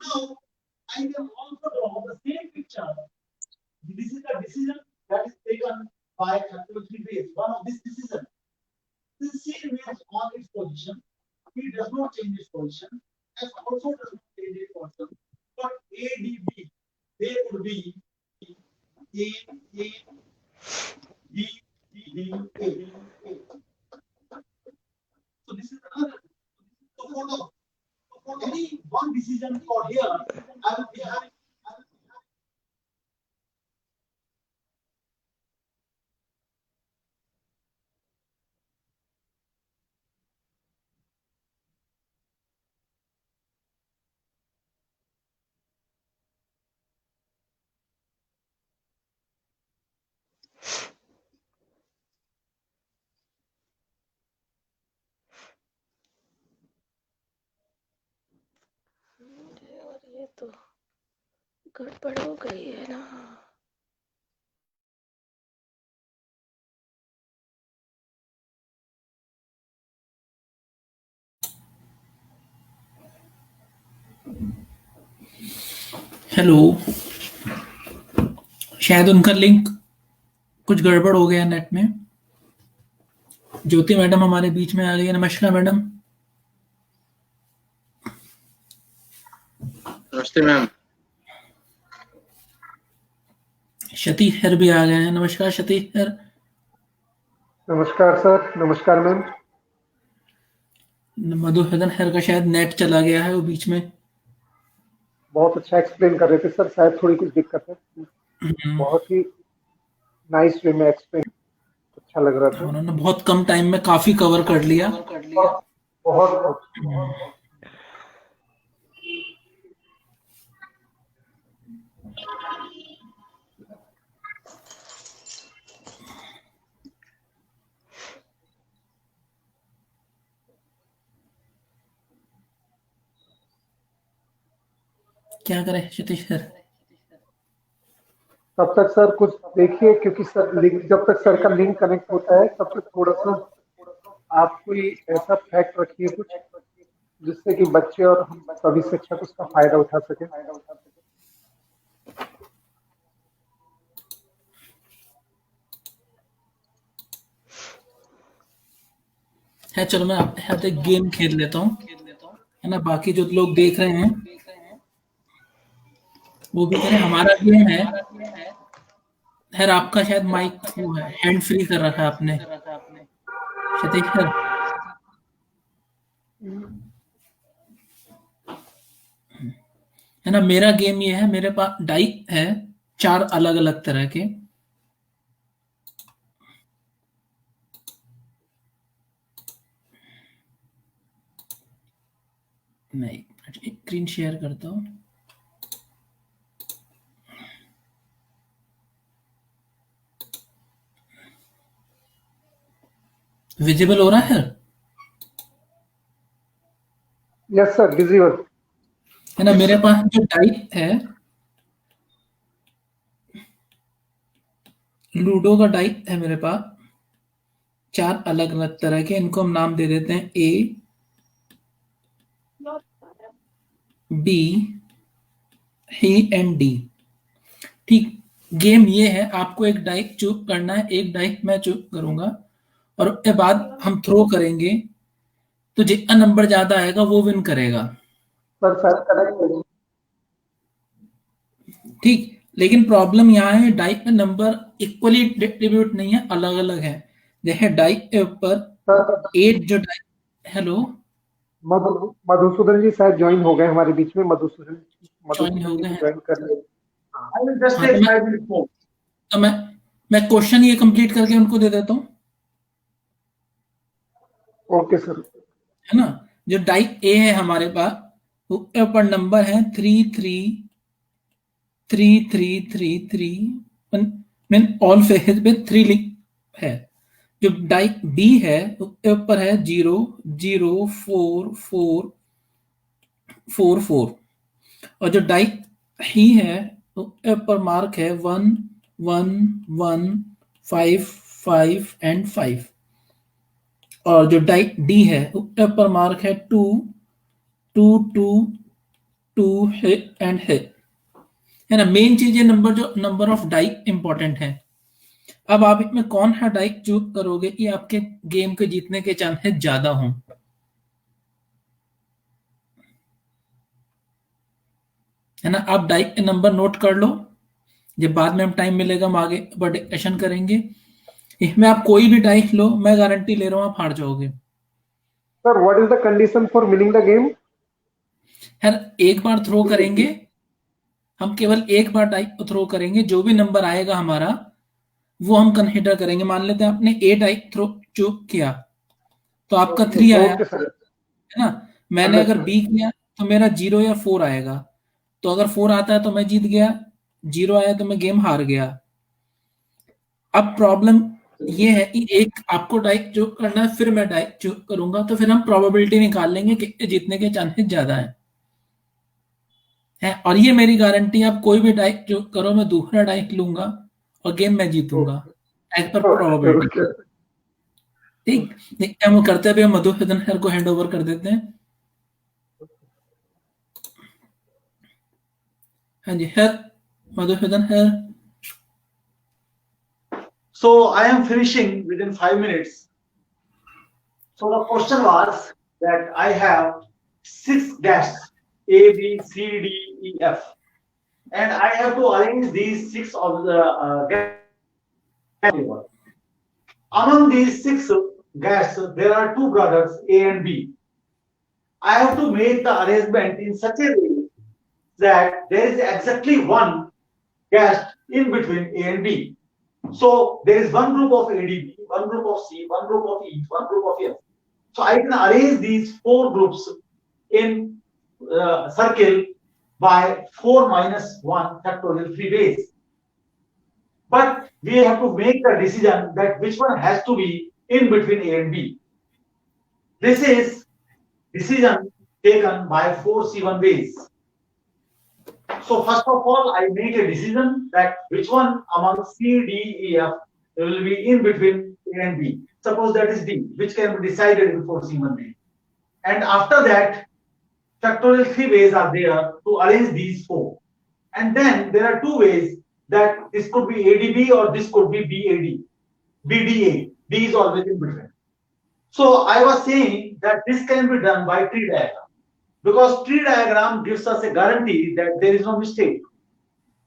A: now I can also draw the same picture. This is the decision that is taken by capital base. One of these decisions. This C remains on its position. It does not change its position. S also does not change its position. But A, D, B, they would be A, B, D, A. So this is another. So for any one decision for here, I will be having.
C: और ये तो गड़बड़ हो गई है ना।
B: Hello, शायद उनका लिंक कुछ गड़बड़ हो गया नेट में। ज्योति मैडम हमारे बीच में आ गई है। नमस्कार मैडम।
D: नमस्ते मैम।
B: सतीश हर भी आ गए हैं। नमस्कार सतीश हर।
E: नमस्कार सर। नमस्कार मैम।
B: मधुसूदन हर का शायद नेट चला गया है वो बीच में।
E: बहुत अच्छा एक्सप्लेन कर रहे थे सर, शायद थोड़ी कुछ दिक्कत है। बहुत ही नाइस वे में एक्सप्लेन, अच्छा लग रहा था।
B: उन्होंने बहुत कम टाइम में काफी कवर कर लिया।
E: बहुत
B: क्या करें सतीश सर?
E: तब तक सर कुछ देखिए, क्योंकि सर जब तक सर का लिंक कनेक्ट होता है तब तक थोड़ा सा आप कोई ऐसा फैक्ट रखिए कुछ जिससे कि बच्चे और हम सभी शिक्षक उसका फायदा उठा सके।
B: है चलो मैं आपके साथ एक गेम खेल लेता हूँ, है ना। बाकी जो लोग देख रहे हैं वो भी करें। हमारा गेम है। खैर आपका शायद माइक वो है, हैंड फ्री कर रखा है आपने सतीश सर। है ना। मेरा गेम ये है, मेरे पास डाई है 4 अलग अलग तरह के। मैं एक स्क्रीन शेयर करता हूँ। विजिबल हो रहा है?
E: यस सर, विजिबल
B: है ना। मेरे पास जो डाई है, लूडो का डाई है मेरे पास 4 अलग अलग तरह के। इनको हम नाम दे देते हैं ए, बी, सी एंड डी। ठीक। गेम ये है, आपको एक डाई चूज करना है, एक डाई मैं चूज करूंगा और उसके बाद हम थ्रो करेंगे, तो जितना नंबर ज्यादा आएगा वो विन करेगा।
E: Sir connect.
B: ठीक। लेकिन प्रॉब्लम यहाँ है, डाई का नंबर इक्वली डिस्ट्रीब्यूट नहीं है, अलग अलग है। देखिए डाई के ऊपर 8 जो डाई। हेलो,
E: मधुसूदन जी शायद ज्वाइन हो गए हमारे बीच में। मधुसूदन
B: ज्वाइन हो
E: जी
B: गए हैं।
E: ज्वाइन कर लिए।
A: I will just take 5 minutes more.
B: तो मैं क्वेश्चन ये कंप्लीट करके उनको दे देता हूँ।
E: Okay sir.
B: है ना। जो डाई ए है हमारे पास, उसके ऊपर नंबर है 3, 3, 3 3 3 3 मीन ऑल फेज पे 3 लिख है। जो डाई डी है उसके ऊपर है 0 0 4 4 4 4 और जो डाई ही है उसके ऊपर मार्क है 1 1 1 5 5 एंड 5 और जो डाई डी है उसके ऊपर मार्क है 2 2 2 2 है एंड है ना। मेन चीज ये नंबर जो नंबर ऑफ डाई इंपॉर्टेंट है। अब आप इसमें कौन सा डाई चूज करोगे कि आपके गेम के जीतने के चांसेस ज्यादा हों। है ना, आप डाई के नंबर नोट कर लो, जब बाद में हम टाइम मिलेगा हम आगे डिस्कशन करेंगे। इसमें आप कोई भी डाई लो, मैं गारंटी ले रहा हूं आप हार जाओगे।
E: Sir what is the condition for winning the game?
B: है ना, एक बार थ्रो करेंगे हम, केवल एक बार डाई थ्रो करेंगे, जो भी नंबर आएगा हमारा वो हम कंसीडर करेंगे। मान लेते हैं आपने ए डाई थ्रो चूज किया तो आपका 3 आया,
E: ओके सर,
B: है ना। मैंने अगर बी किया तो मेरा 0 या 4 आएगा, तो अगर 4 आता है तो मैं जीत गया, 0 आया तो मैं गेम हार गया। अब प्रॉब्लम ये है कि एक आपको डाई जो करना है, फिर मैं डाई जो करूंगा, तो फिर हम प्रोबेबिलिटी निकाल लेंगे कि जीतने के चांसेस ज्यादा है। और ये मेरी गारंटी, आप कोई भी डाई जो करो, मैं दूसरा डाई लूंगा और गेम मैं जीतूंगा एज पर प्रोबेबिलिटी। ठीक, हम करते हुए मधुसूदन सर को हैंड ओवर कर देते हैं। हाँ जी sir, Madhusudan sir.
A: So I am finishing within 5 minutes. So the question was that I have 6 guests A, B, C, D, E, F, and I have to arrange these 6 of the guests. Among these 6 guests, there are 2 brothers A and B. I have to make the arrangement in such a way that there is exactly one guest in between A and B. So there is one group of ADB, one group of C, one group of E, one group of F. So I can arrange these 4 groups in circle by 4 minus 1 factorial 3 ways. But we have to make the decision that which one has to be in between A and B. This is decision taken by 4 C1 ways. So first of all, I make a decision that which one among C, D, E, F will be in between A and B. Suppose that is D, which can be decided in 4 C1 way. And after that, factorial 3 ways are there to arrange these 4. And then there are 2 ways that this could be ADB or this could be BAD, BDA. D is always in between. So I was saying that this can be done by tree diagram. Because tree diagram gives us a guarantee that there is no mistake.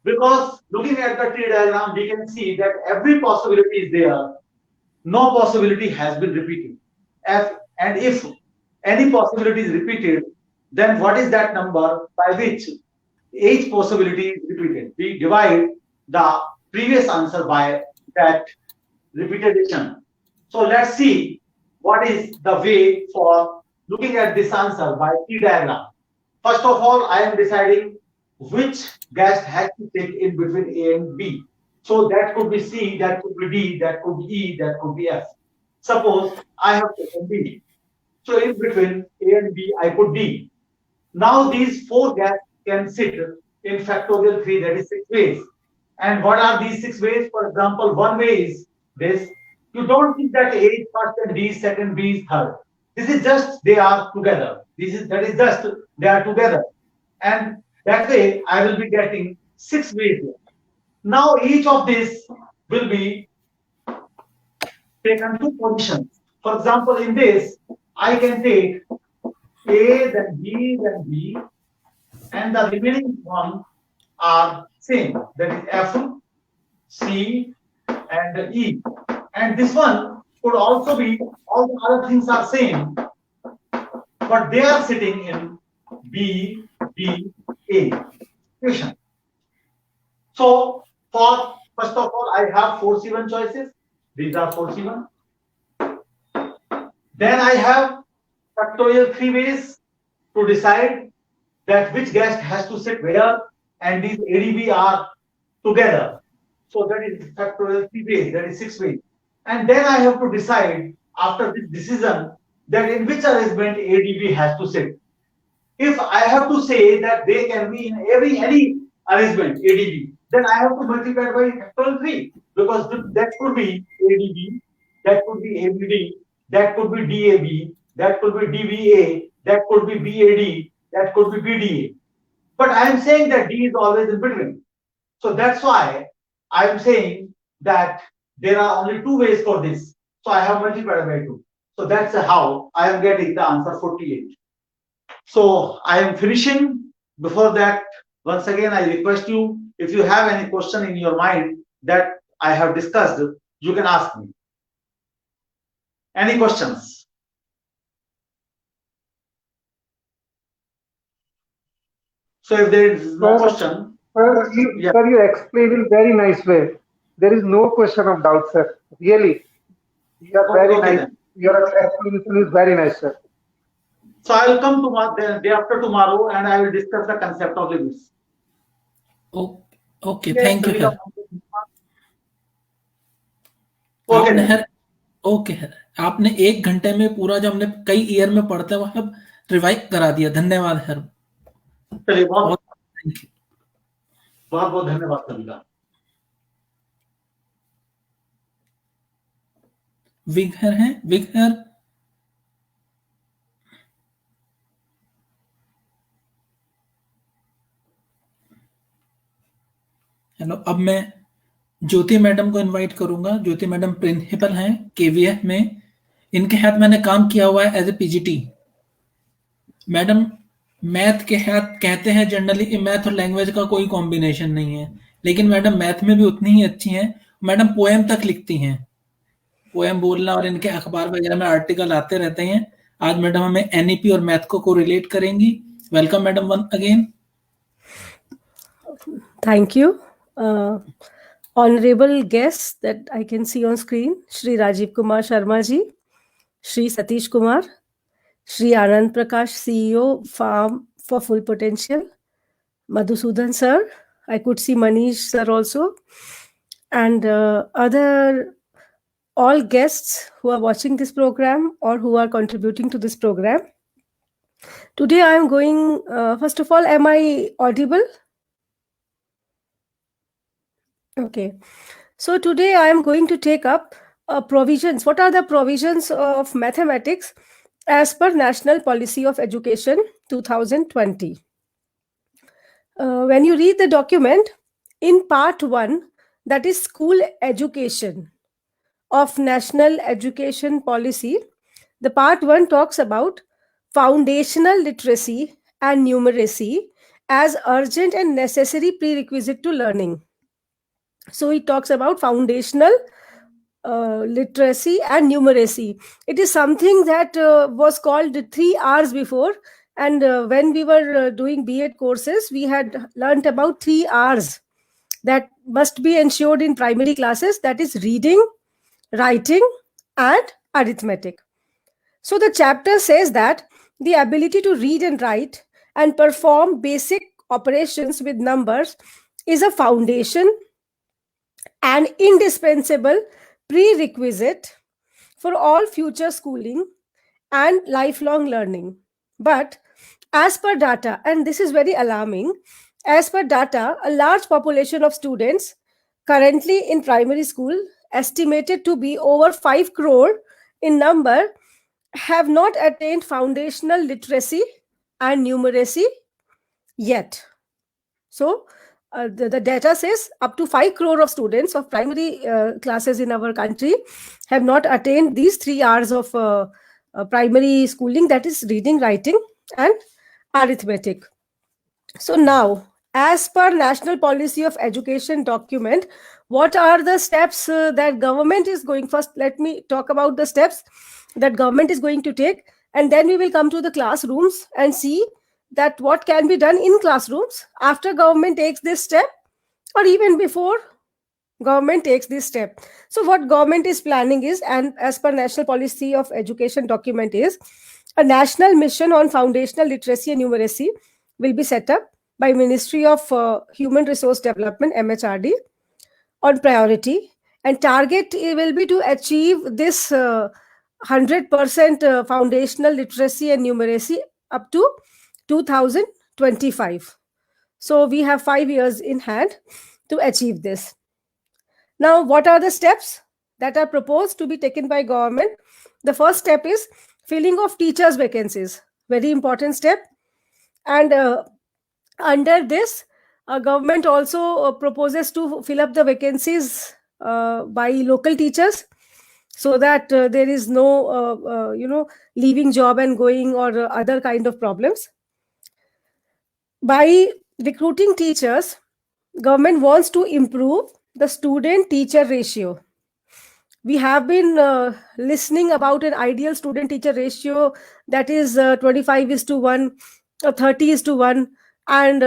A: Because looking at the tree diagram, we can see that every possibility is there. No possibility has been repeated. And if any possibility is repeated, then what is that number by which each possibility is repeated? We divide the previous answer by that repetition. So let's see what is the way for looking at this answer by tree diagram. First of all, I am deciding which guest has to sit in between A and B. So that could be C, that could be D, that could be E, that could be F. Suppose I have taken B. So in between A and B, I put D. Now these 4 guests can sit in factorial 3, that is 6 ways. And what are these 6 ways? For example, one way is this. You don't think that A is first and D is second, B is third. This is just they are together. That is just they are together, and that way I will be getting 6 ways. Now each of this will be taken 2 positions. For example, in this I can take A, then B, then B, and the remaining one are same. That is F, C, and E. And this one could also be, all the other things are same, but they are sitting in B, B, A equation. So for first of all, I have 4 C1 choices. These are 4 C1. Then I have factorial 3 ways to decide that which guest has to sit where and these ADB are together. So that is factorial 3 ways, that is 6 ways. And then I have to decide after this decision that in which arrangement ADB has to sit. If I have to say that they can be in any arrangement ADB, then I have to multiply by factorial 3, because that could be ADB, that could be ABD, that could be DAB, that could be DBA, that could be BAD, that could be BDA. But I am saying that D is always in between. So that's why I am saying that there are only 2 ways for this. So I have multiplied by 2. So that's how I am getting the answer 48. So I am finishing. Before that, once again, I request you, if you have any question in your mind that I have discussed, you can ask me. Any questions? So if there is no question.
E: Sir, you explained in very nice way. There is no question of doubt, sir. Really, you are very nice. Then. Your explanation is very nice, sir.
A: So I will come tomorrow, the day after tomorrow, and I will discuss the concept of limits.
B: Okay, thank you, sir. Okay sir, आपने 1 घंटे में पूरा जो हमने कई year में पढ़ते हैं वो सब रिवाइज करा दिया. धन्यवाद सर.
A: चलिए, बहुत बहुत धन्यवाद सभी का.
B: विघर हैं, विघर. हेलो, अब मैं ज्योति मैडम को इनवाइट करूंगा. ज्योति मैडम प्रिंसिपल हैं केवीएफ में. इनके साथ मैंने काम किया हुआ है as a PGT. Madam math के साथ कहते हैं जनरली मैथ और लैंग्वेज का कोई कॉम्बिनेशन नहीं है, लेकिन मैडम मैथ में भी उतनी ही अच्छी हैं. मैडम पोएम तक लिखती हैं, पोएम बोलना, और इनके अखबार वगैरह में आर्टिकल आते रहते हैं. आज मैडम हमें एनईपी और मैथ को रिलेट करेंगी. Welcome madam one again.
D: Thank you. Honorable guests that I can see on screen, Shri Rajiv Kumar Sharma ji, Shri Satish Kumar, Shri Anand Prakash, CEO, Farm for Full Potential, Madhusudan sir, I could see Manish sir also, and other all guests who are watching this program or who are contributing to this program. Today I am going, first of all, am I audible? Okay, so today I am going to take up provisions. What are the provisions of mathematics as per National Policy of Education 2020? When you read the document, in part 1, that is school education of National Education Policy, the part 1 talks about foundational literacy and numeracy as urgent and necessary prerequisite to learning. So it talks about foundational literacy and numeracy. It is something that was called 3 R's before, and when we were doing B.Ed courses, we had learnt about 3 R's that must be ensured in primary classes, that is reading, writing and arithmetic. So the chapter says that the ability to read and write and perform basic operations with numbers is a foundation an indispensable prerequisite for all future schooling and lifelong learning. But as per data, and this is very alarming, as per data, a large population of students currently in primary school, estimated to be over 5 crore in number, have not attained foundational literacy and numeracy yet. So, the data says up to 5 crore of students of primary classes in our country have not attained these 3 R's of primary schooling, that is reading, writing and arithmetic. So now, as per National Policy of Education document, what are the steps that government is going? First, let me talk about the steps that government is going to take, and then we will come to the classrooms and see that what can be done in classrooms after government takes this step or even before government takes this step. So what government is planning is, and as per National Policy of Education document, is a national mission on foundational literacy and numeracy will be set up by Ministry of Human Resource Development, MHRD, on priority, and target will be to achieve this 100% foundational literacy and numeracy up to 2025. So we have 5 years in hand to achieve this. Now, what are the steps that are proposed to be taken by government? The first step is filling of teachers' vacancies. Very important step. And under this, government also proposes to fill up the vacancies by local teachers, so that there is no leaving job and going or other kind of problems. By recruiting teachers, government wants to improve the student teacher ratio. We have been listening about an ideal student teacher ratio that is 25:1 or 30:1, and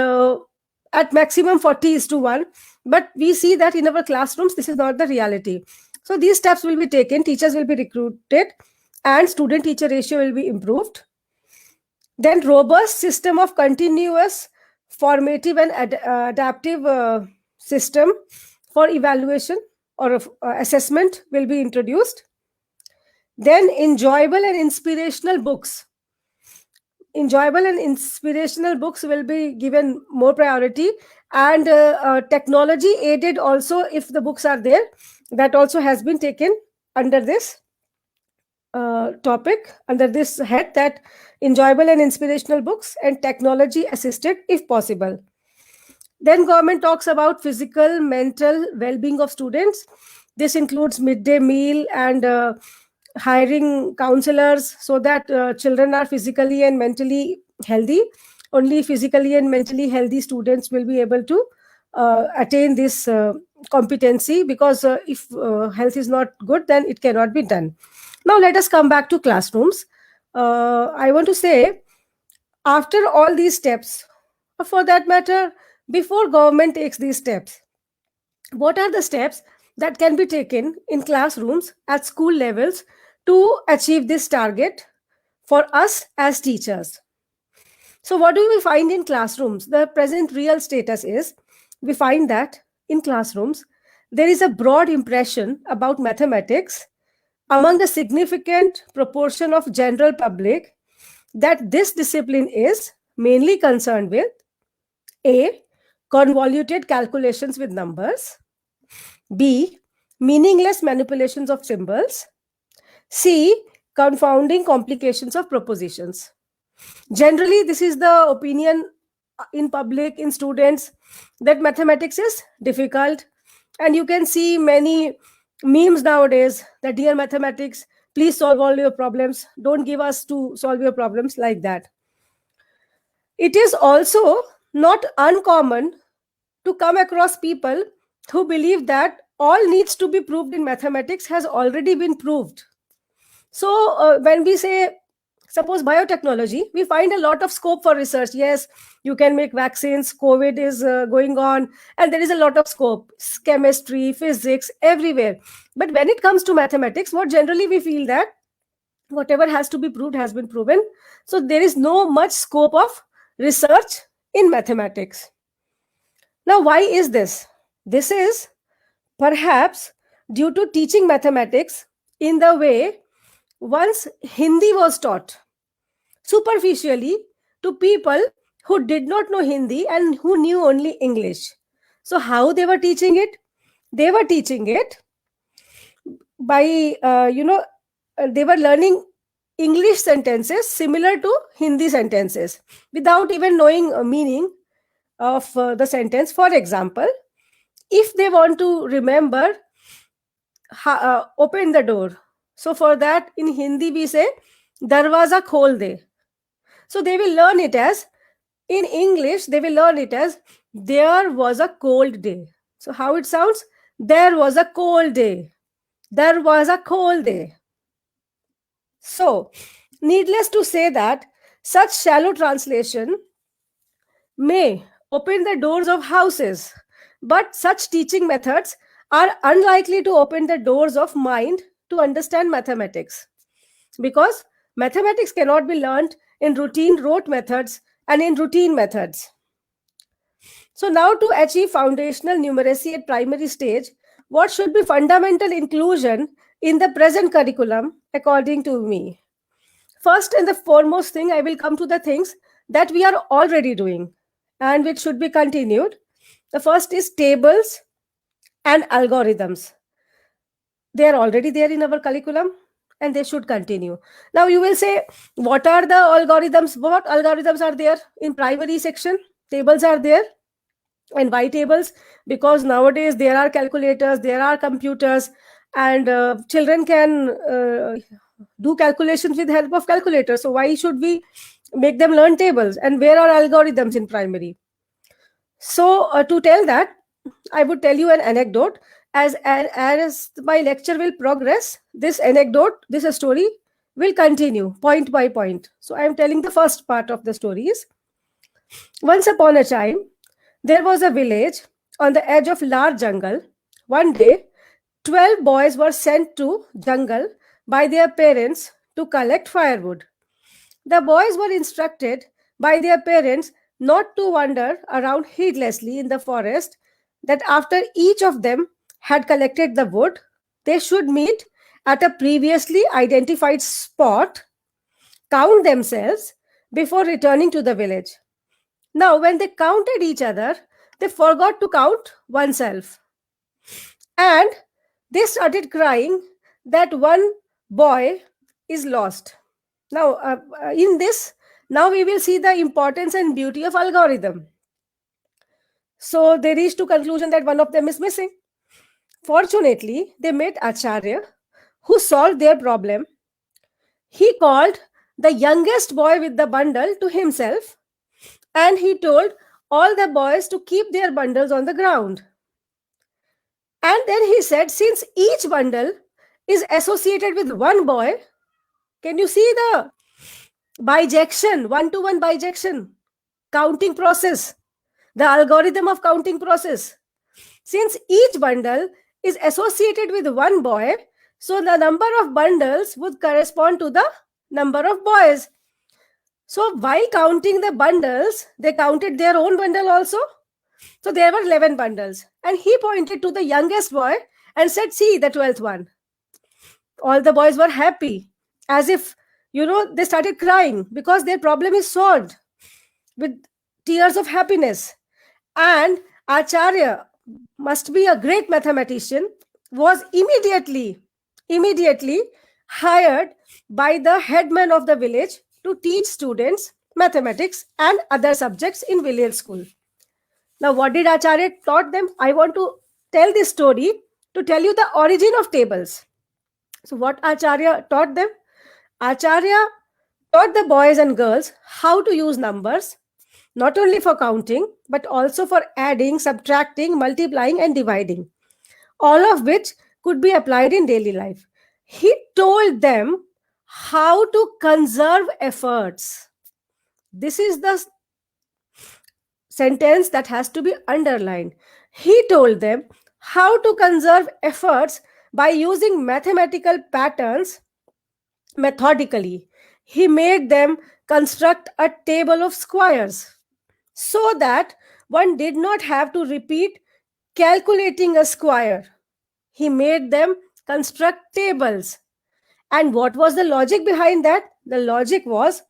D: at maximum 40:1. But we see that in our classrooms this is not the reality. So these steps will be taken, teachers will be recruited, and student teacher ratio will be improved. Then robust system of continuous formative and adaptive system for evaluation or assessment will be introduced. Then enjoyable and inspirational books. Enjoyable and inspirational books will be given more priority, and technology aided also, if the books are there, that also has been taken under this topic, under this head, that enjoyable and inspirational books and technology assisted if possible. Then government talks about physical, mental well-being of students. This includes midday meal and hiring counselors, so that children are physically and mentally healthy. Only physically and mentally healthy students will be able to attain this competency, because if health is not good, then it cannot be done. Now let us come back to classrooms. I want to say, after all these steps, or for that matter, before government takes these steps, what are the steps that can be taken in classrooms at school levels to achieve this target for us as teachers? So what do we find in classrooms? The present real status is, we find that in classrooms there is a broad impression about mathematics among a significant proportion of general public, that this discipline is mainly concerned with A, convoluted calculations with numbers, B, meaningless manipulations of symbols, C, confounding complications of propositions. Generally, this is the opinion in public, in students, that mathematics is difficult. And you can see many memes nowadays that, dear mathematics, please solve all your problems. Don't give us to solve your problems, like that. It is also not uncommon to come across people who believe that all needs to be proved in mathematics has already been proved. So when we say, suppose biotechnology, we find a lot of scope for research. Yes, you can make vaccines, COVID is going on, and there is a lot of scope, chemistry, physics, everywhere. But when it comes to mathematics, what generally we feel that whatever has to be proved has been proven. So there is no much scope of research in mathematics. Now, why is this? This is perhaps due to teaching mathematics in the way once Hindi was taught, superficially, to people who did not know Hindi and who knew only English. So how they were teaching it? They were teaching it by, they were learning English sentences similar to Hindi sentences without even knowing meaning of the sentence. For example, if they want to remember, open the door. So for that, in Hindi we say, darwaza khol de. So they will learn it as, in English, they will learn it as, there was a cold day. So how it sounds? There was a cold day. There was a cold day. So, needless to say that such shallow translation may open the doors of houses, but such teaching methods are unlikely to open the doors of mind to understand mathematics, because mathematics cannot be learned in rote methods and in routine methods. So now, to achieve foundational numeracy at primary stage, what should be fundamental inclusion in the present curriculum according to me? First and the foremost thing, I will come to the things that we are already doing and which should be continued. The first is tables and algorithms. They are already there in our curriculum and they should continue. Now you will say, what are the algorithms? What algorithms are there in primary section? Tables are there. And why tables? Because nowadays there are calculators, there are computers, and children can do calculations with help of calculators. So why should we make them learn tables? And where are algorithms in primary? So to tell that, I would tell you an anecdote. As my lecture will progress, this anecdote, this story will continue point by point. So I am telling the first part of the stories. Once upon a time, there was a village on the edge of large jungle. One day, 12 boys were sent to jungle by their parents to collect firewood. The boys were instructed by their parents not to wander around heedlessly in the forest, that after each of them had collected the wood, they should meet at a previously identified spot, count themselves before returning to the village. Now, when they counted each other, they forgot to count oneself. And they started crying that one boy is lost. Now, in this, now we will see the importance and beauty of algorithm. So they reached to conclusion that one of them is missing. Fortunately, they met Acharya, who solved their problem. He called the youngest boy with the bundle to himself, and he told all the boys to keep their bundles on the ground. And then he said, since each bundle is associated with one boy, can you see the bijection, one-to-one bijection, counting process, the algorithm of counting process? Since each bundle is associated with one boy, so the number of bundles would correspond to the number of boys. So while counting the bundles, they counted their own bundle also. So there were 11 bundles. And he pointed to the youngest boy and said, see, the 12th one. All the boys were happy, as if, they started crying because their problem is solved with tears of happiness. And Acharya, must be a great mathematician, was immediately hired by the headman of the village to teach students mathematics and other subjects in village school. Now, what did Acharya taught them? I want to tell this story to tell you the origin of tables. So what Acharya taught them? Acharya taught the boys and girls how to use numbers, not only for counting, but also for adding, subtracting, multiplying, and dividing, all of which could be applied in daily life. He told them how to conserve efforts. This is the sentence that has to be underlined. He told them how to conserve efforts by using mathematical patterns methodically. He made them construct a table of squares so that one did not have to repeat calculating a square. He made them construct tables. And what was the logic behind that? The logic was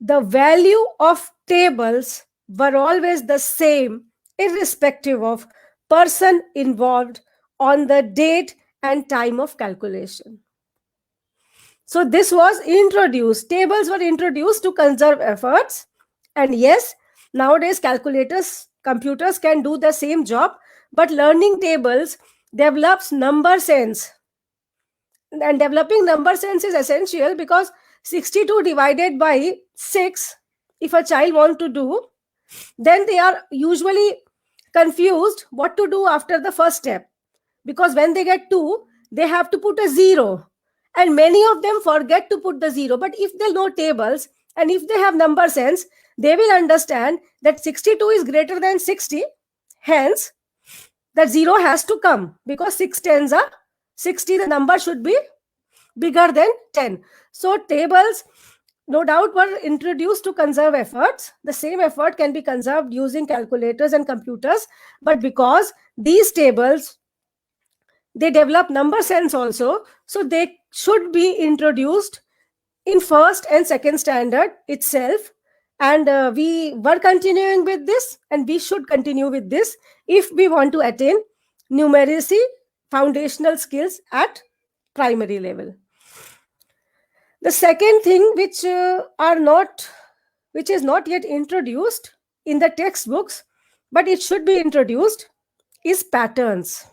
D: the value of tables were always the same, irrespective of person involved on the date and time of calculation. So this was introduced. Tables were introduced to conserve efforts. And yes, nowadays calculators, computers can do the same job, but learning tables develops number sense. And developing number sense is essential because 62 divided by 6, if a child wants to do, then they are usually confused what to do after the first step. Because when they get 2, they have to put a 0. And many of them forget to put the 0. But if they know tables and if they have number sense, they will understand that 62 is greater than 60. Hence, that 0 has to come because 6 tens are 60. The number should be bigger than 10. So tables no doubt were introduced to conserve efforts. The same effort can be conserved using calculators and computers, but because these tables, they develop number sense also, so they should be introduced in first and second standard itself. And we were continuing with this, and we should continue with this if we want to attain numeracy foundational skills at primary level. The second thing which is not yet introduced in the textbooks, but it should be introduced, is patterns.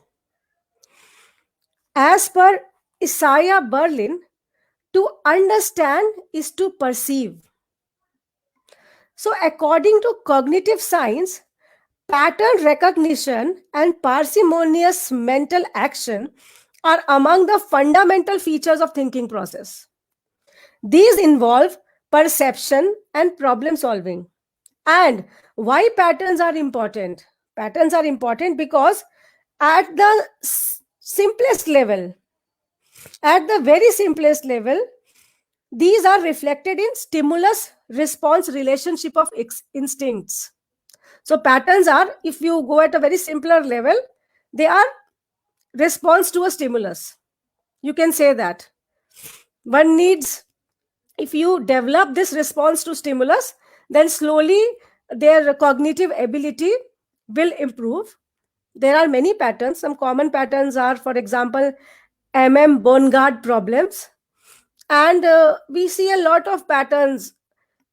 D: As per Isaiah Berlin, to understand is to perceive. So according to cognitive science, pattern recognition and parsimonious mental action are among the fundamental features of thinking process. These involve perception and problem solving. And why patterns are important? Patterns are important because at the simplest level, at the very simplest level, these are reflected in stimulus response relationship of instincts. So patterns are, if you go at a very simpler level, they are response to a stimulus. You can say that. One needs, if you develop this response to stimulus, then slowly their cognitive ability will improve. There are many patterns. Some common patterns are, for example, Bongard problems. And we see a lot of patterns.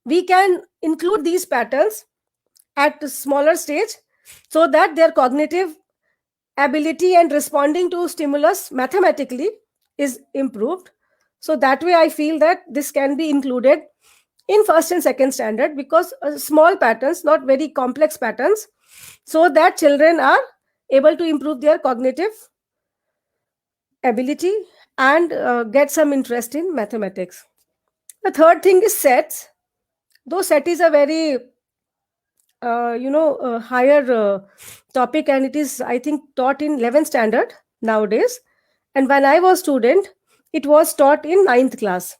D: We can include these patterns at a smaller stage so that their cognitive ability and responding to stimulus mathematically is improved. So that way I feel that this can be included in first and second standard, because small patterns, not very complex patterns, so that children are able to improve their cognitive ability and get some interest in mathematics. The third thing is sets. Though set is a very higher topic, and it is, I think, taught in 11th standard nowadays. And when I was student, it was taught in 9th class.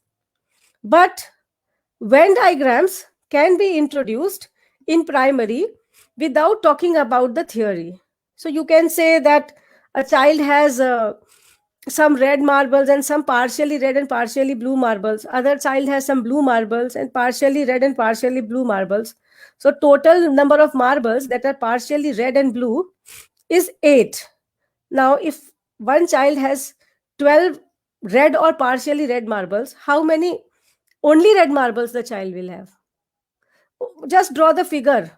D: But Venn diagrams can be introduced in primary without talking about the theory. So you can say that a child has some red marbles and some partially red and partially blue marbles. Other child has some blue marbles and partially red and partially blue marbles. So total number of marbles that are partially red and blue is 8. Now, if one child has 12 red or partially red marbles, how many only red marbles the child will have? Just draw the figure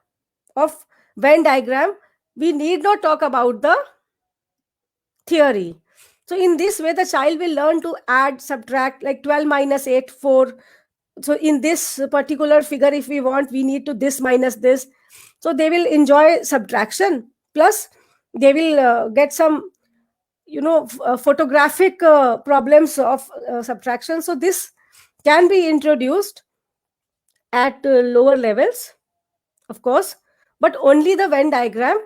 D: of Venn diagram. We need not talk about the theory. So in this way, the child will learn to add, subtract, like 12 minus 8, 4. So in this particular figure, if we want, we need to this minus this. So they will enjoy subtraction. Plus, they will get some, photographic problems of subtraction. So this can be introduced at lower levels, of course, but only the Venn diagram,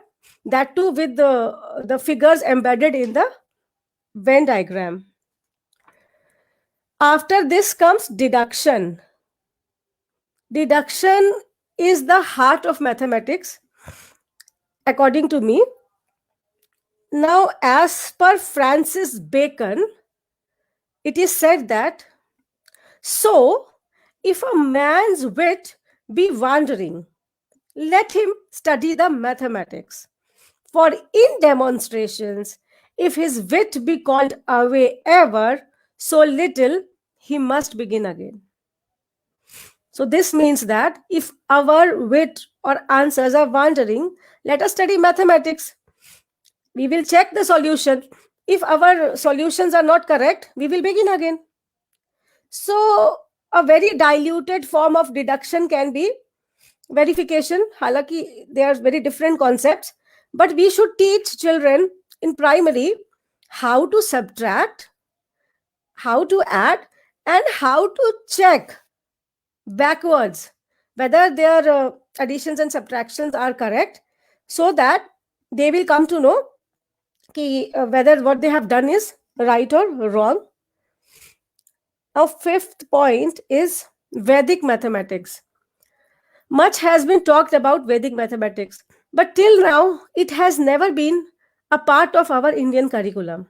D: that too with the figures embedded in the Venn diagram. After this comes deduction. Deduction is the heart of mathematics, according to me. Now, as per Francis Bacon, it is said that, so if a man's wit be wandering, let him study the mathematics. For in demonstrations, if his wit be called away ever so little, he must begin again. So this means that if our wit or answers are wandering, let us study mathematics. We will check the solution. If our solutions are not correct, we will begin again. So a very diluted form of deduction can be verification. Halaki, they are very different concepts, but we should teach children in primary how to subtract, how to add, and how to check backwards whether their additions and subtractions are correct, so that they will come to know whether what they have done is right or wrong. Now, fifth point is Vedic mathematics. Much has been talked about Vedic mathematics, but till now it has never been a part of our Indian curriculum,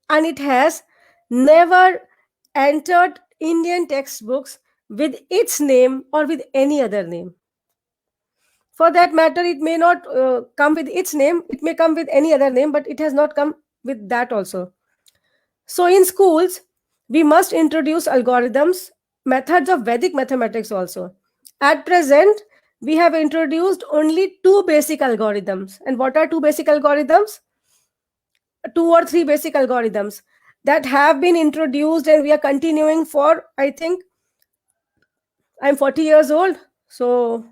D: and it has never entered Indian textbooks with its name or with any other name. For that matter, it may not come with its name, it may come with any other name, but it has not come with that also. So in schools, we must introduce algorithms, methods of Vedic mathematics also. At present, we have introduced only two basic algorithms. And what are two basic algorithms? Two or three basic algorithms that have been introduced, and we are continuing for, I think, I'm 40 years old. So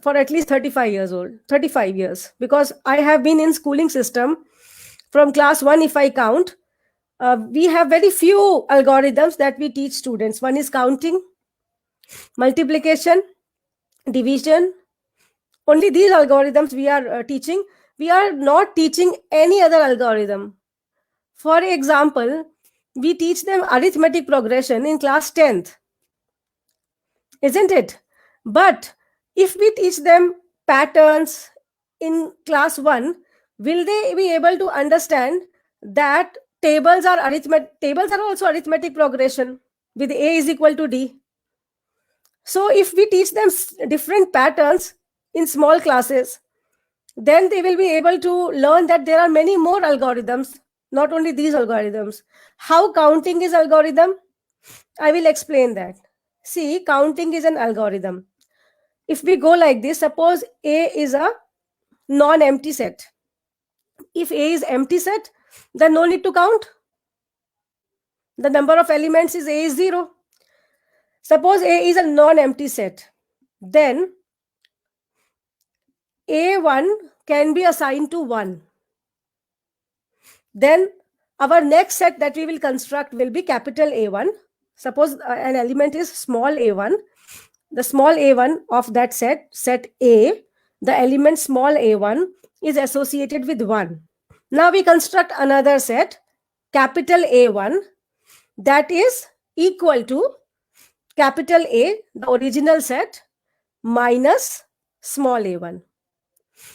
D: for at least 35 years, because I have been in schooling system from class 1 if I count. We have very few algorithms that we teach students. One is counting, multiplication, division. Only these algorithms we are teaching. We are not teaching any other algorithm. For example, we teach them arithmetic progression in class 10th, isn't it? But if we teach them patterns in class 1, will they be able to understand that tables are also arithmetic progression with A is equal to D? So if we teach them different patterns in small classes, then they will be able to learn that there are many more algorithms, not only these algorithms. How counting is algorithm? I will explain that. See, counting is an algorithm. If we go like this, suppose A is a non-empty set. If A is empty set, then no need to count. The number of elements is A is 0. Suppose A is a non-empty set, then A1 can be assigned to 1. Then our next set that we will construct will be capital A1. Suppose an element is small a1. The small a1 of that set A, the element small a1 is associated with 1. Now we construct another set, capital A1, that is equal to capital A, the original set, minus small a1.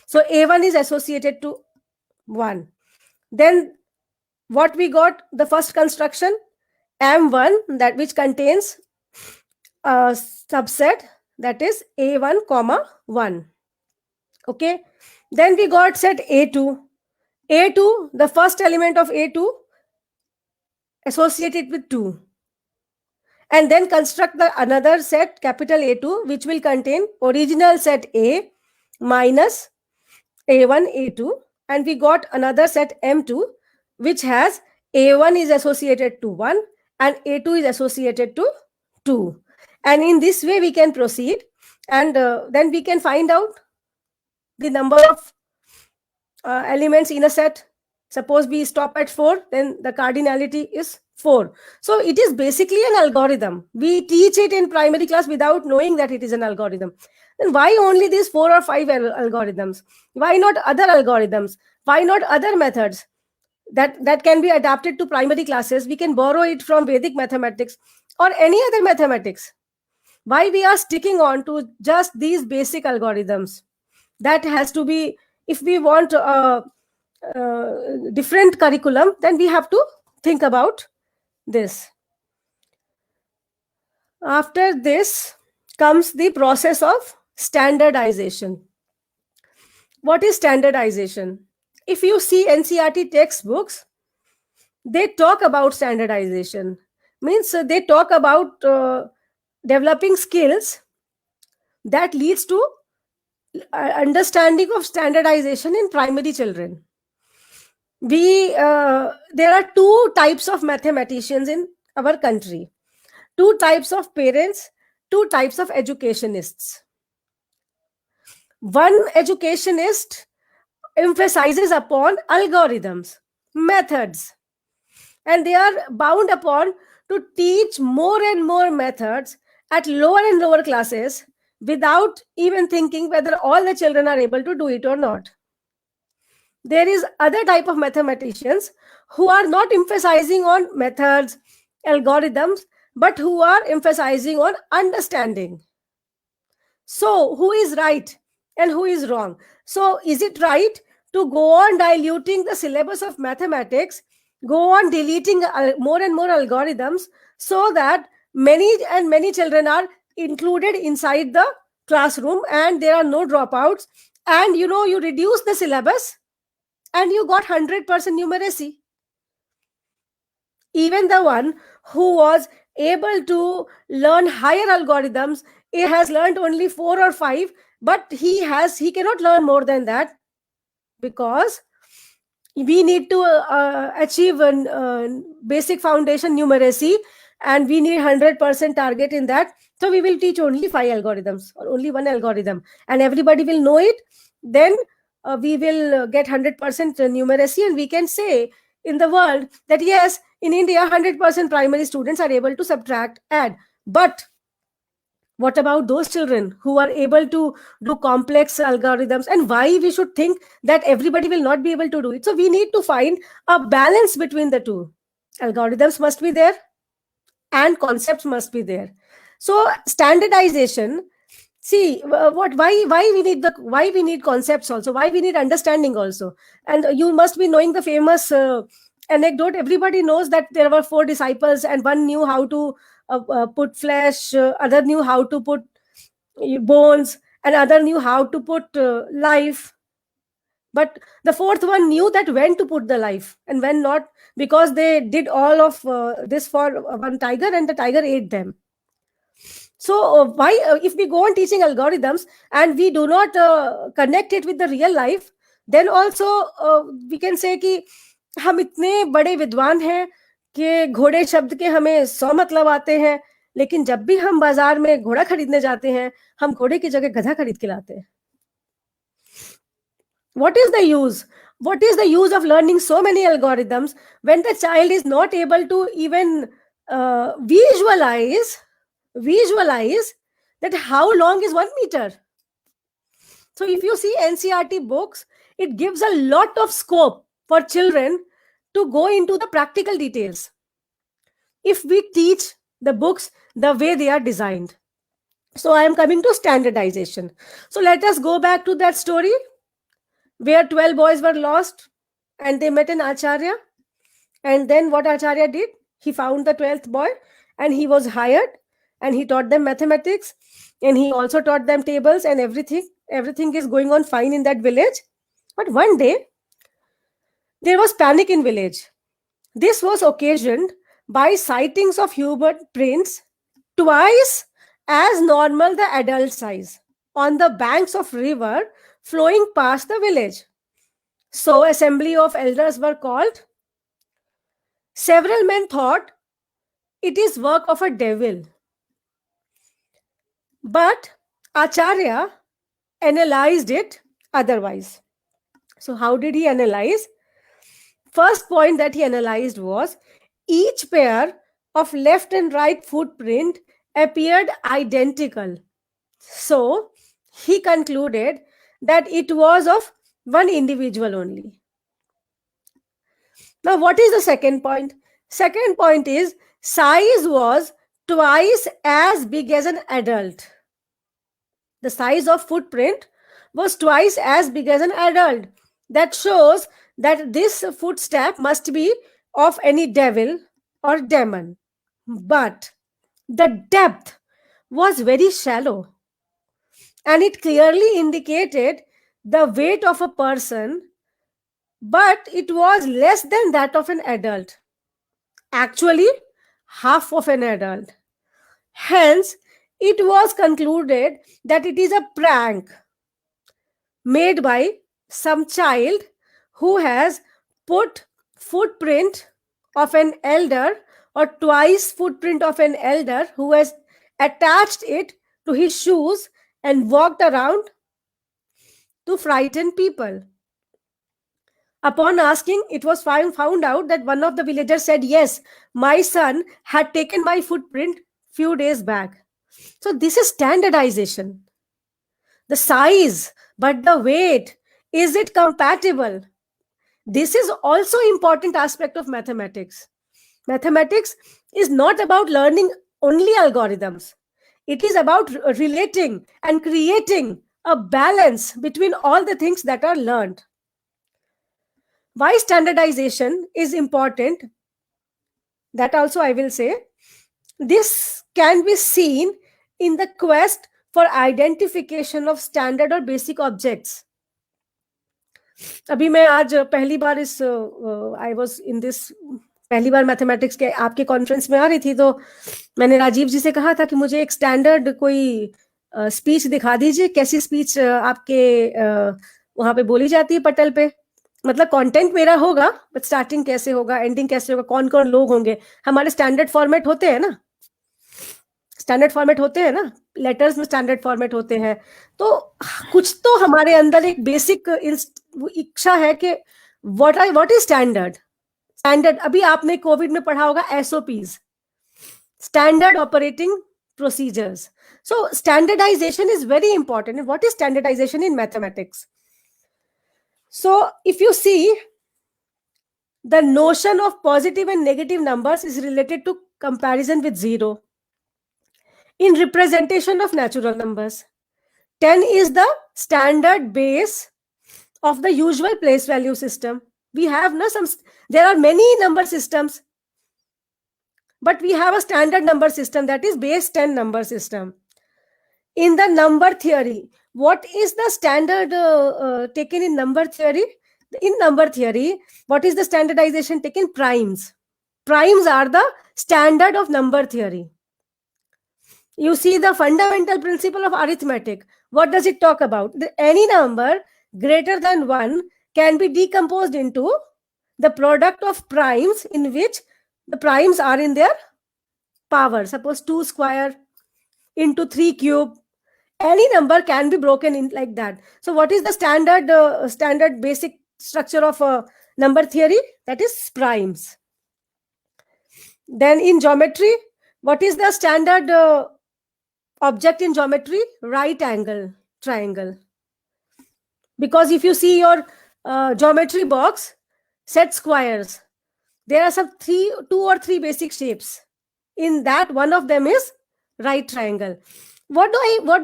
D: So A1 is associated to 1. Then what we got, the first construction, M1, that which contains a subset, that is A1 comma 1. Okay. Then we got set A2. A2, the first element of A2 associated with 2. And then construct the another set, capital A2, which will contain original set A minus A1, A2. And we got another set M2, which has A1 is associated to 1 and A2 is associated to 2. And in this way we can proceed, and then we can find out the number of elements in a set. Suppose we stop at 4, then the cardinality is 4. So it is basically an algorithm. We teach it in primary class without knowing that it is an algorithm. Then why only these 4 or 5 algorithms? Why not other algorithms? Why not other methods that can be adapted to primary classes? We can borrow it from Vedic mathematics or any other mathematics. Why we are sticking on to just these basic algorithms? That has to be, if we want different curriculum, then we have to think about this. After this comes the process of standardization. What is standardization? If you see NCERT textbooks, they talk about standardization. Means they talk about developing skills that leads to understanding of standardization in primary children. There are two types of mathematicians in our country, two types of parents, two types of educationists. One educationist emphasizes upon algorithms, methods, and they are bound upon to teach more and more methods at lower and lower classes without even thinking whether all the children are able to do it or not. There is other type of mathematicians who are not emphasizing on methods, algorithms, but who are emphasizing on understanding. So who is right and who is wrong? So is it right to go on diluting the syllabus of mathematics, go on deleting more and more algorithms, so that many and many children are included inside the classroom and there are no dropouts, and you reduce the syllabus and you got 100% numeracy? Even the one who was able to learn higher algorithms, he has learned only 4 or 5, but he cannot learn more than that, because we need to achieve a basic foundation numeracy, and we need 100% target in that. So we will teach only 5 algorithms or only one algorithm, and everybody will know it. Then we will get 100% numeracy, and we can say in the world that yes, in India 100% primary students are able to subtract, add. But what about those children who are able to do complex algorithms, and why we should think that everybody will not be able to do it? So we need to find a balance between the two. Algorithms must be there and concepts must be there. So standardization, see why we need concepts also, why we need understanding also. And you must be knowing the famous anecdote. Everybody knows that there were 4 disciples, and one knew how to put flesh, other knew how to put bones, and other knew how to put life. But the 4th one knew that when to put the life and when not, because they did all of this for one tiger, and the tiger ate them. So why if we go on teaching algorithms and we do not connect it with the real life, then also we can say कि हम इतने बड़े विद्वान हैं कि घोड़े शब्द के हमें 100 मतलब आते हैं, लेकिन जब भी हम बाजार में घोड़ा खरीदने जाते हैं, हम घोड़े की जगह गधा खरीद के लाते हैं. What is the use? What is the use of learning so many algorithms when the child is not able to even visualize that how long is 1 meter? So if you see NCERT books, it gives a lot of scope for children to go into the practical details if we teach the books the way they are designed. So I am coming to standardization. So let us go back to that story where 12 boys were lost and they met an Acharya. And then what Acharya did? He found the 12th boy and he was hired, and he taught them mathematics, and he also taught them tables and everything. Everything is going on fine in that village. But one day, there was panic in village. This was occasioned by sightings of human prints twice as normal the adult size on the banks of river flowing past the village. So assembly of elders were called. Several men thought it is work of a devil. But Acharya analyzed it otherwise. So how did he analyze? First point that he analyzed was each pair of left and right footprint appeared identical. So he concluded that it was of one individual only. Now, what is the second point? Second point is size was twice as big as an adult. The size of footprint was twice as big as an adult. That shows that this footstep must be of any devil or demon. But the depth was very shallow, and it clearly indicated the weight of a person, but it was less than that of an adult. Actually, half of an adult. Hence, it was concluded that it is a prank made by some child who has put footprint of an elder or twice footprint of an elder, who has attached it to his shoes and walked around to frighten people. Upon asking, it was found out that one of the villagers said, yes, my son had taken my footprint few days back. So this is standardization. The size, but the weight, is it compatible? This is also important aspect of mathematics. Mathematics is not about learning only algorithms. It is about relating and creating a balance between all the things that are learned. Why standardization is important, that also I will say. This can be seen in the quest for identification of standard or basic objects. अभी मैं आज पहली बार इस I was in this पहली बार mathematics के आपके conference में आ रही थी, तो मैंने राजीव जी से कहा था कि मुझे एक स्टैंडर्ड कोई स्पीच दिखा दीजिए, कैसी स्पीच आपके वहां पे बोली जाती है पटल पे, मतलब कंटेंट मेरा होगा बट स्टार्टिंग कैसे होगा, एंडिंग कैसे होगा, कौन कौन लोग होंगे, हमारे स्टैंडर्ड फॉर्मेट होते हैं ना, स्टैंडर्ड फॉर्मेट होते हैं ना, लेटर्स में स्टैंडर्ड फॉर्मेट होते हैं, तो कुछ तो हमारे अंदर एक बेसिक इच्छा है कि व्हाट इज स्टैंडर्ड। स्टैंडर्ड अभी आपने कोविड में पढ़ा होगा SOPs, standard operating procedures. So standardization is very important. And what is standardization in mathematics? So if you see, the notion of positive and negative numbers is related to comparison with 0. In representation of natural numbers, 10 is the standard base of the usual place value system. We have there are many number systems, but we have a standard number system, that is base 10 number system. In the number theory, what is the standard taken in number theory? In number theory, what is the standardization taken? Primes. Primes are the standard of number theory. You see the fundamental principle of arithmetic. What does it talk about? Any number greater than 1 can be decomposed into the product of primes in which the primes are in their power. Suppose 2 square into 3 cube. Any number can be broken in like that. So what is the standard basic structure of number theory? That is primes. Then in geometry, what is the standard object in geometry? Right angle triangle. Because if you see your geometry box, set squares, there are some 2 or 3 basic shapes. In that, one of them is right triangle. What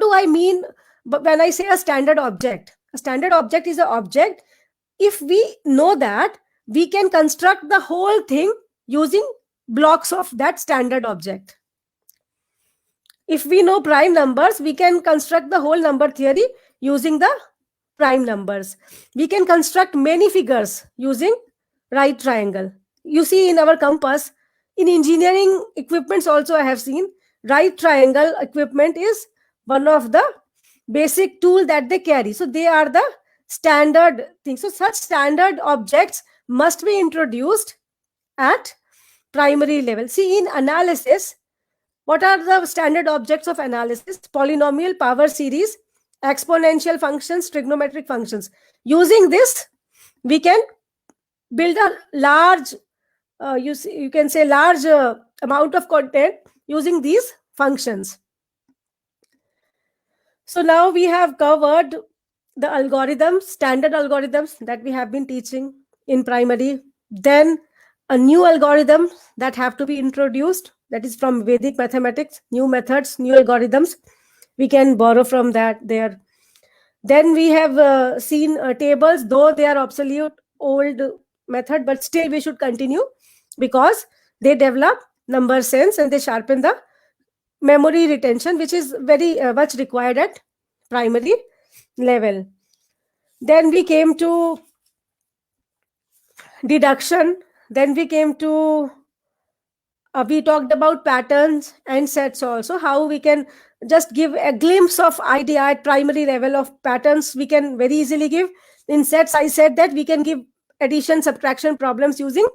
D: do I mean when I say a standard object? A standard object is an object. If we know that, we can construct the whole thing using blocks of that standard object. If we know prime numbers, we can construct the whole number theory using the prime numbers. We can construct many figures using right triangle. You see in our compass, in engineering equipments also I have seen, right triangle equipment is one of the basic tool that they carry. So they are the standard things. So such standard objects must be introduced at primary level. See, in analysis, what are the standard objects of analysis? Polynomial, power series, exponential functions, trigonometric functions. Using this, we can build a large, you can say large amount of content using these functions. So now we have covered the algorithms, standard algorithms that we have been teaching in primary. Then a new algorithm that have to be introduced, that is from Vedic mathematics, new methods, new algorithms. We can borrow from that there. Then we have seen tables, though they are obsolete, old method, but still we should continue because they develop number sense and they sharpen the memory retention, which is very much required at primary level. Then we came to deduction. Then we came to, we talked about patterns and sets also, how we can just give a glimpse of idea at primary level of patterns. We can very easily give. In sets, I said that we can give addition, subtraction problems using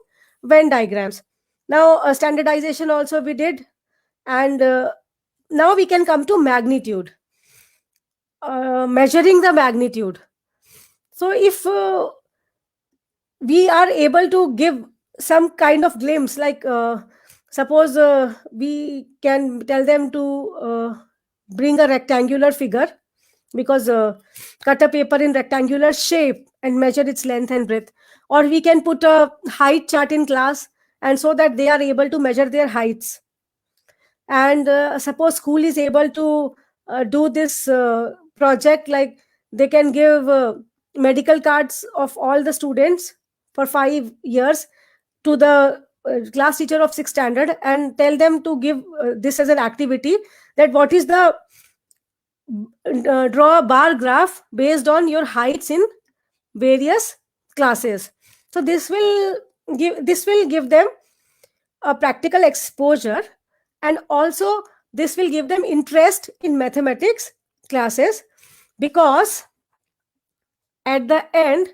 D: Venn diagrams. Now, standardization also we did. And now we can come to magnitude, measuring the magnitude. So if we are able to give some kind of glimpse, like suppose we can tell them to bring a rectangular figure, because cut a paper in rectangular shape and measure its length and breadth, or we can put a height chart in class, and so that they are able to measure their heights. and suppose school is able to do this project, like they can give medical cards of all the students for 5 years to the class teacher of 6th standard and tell them to give this as an activity, that what is the draw a bar graph based on your heights in various classes. So this will give them a practical exposure, and also this will give them interest in mathematics classes, because at the end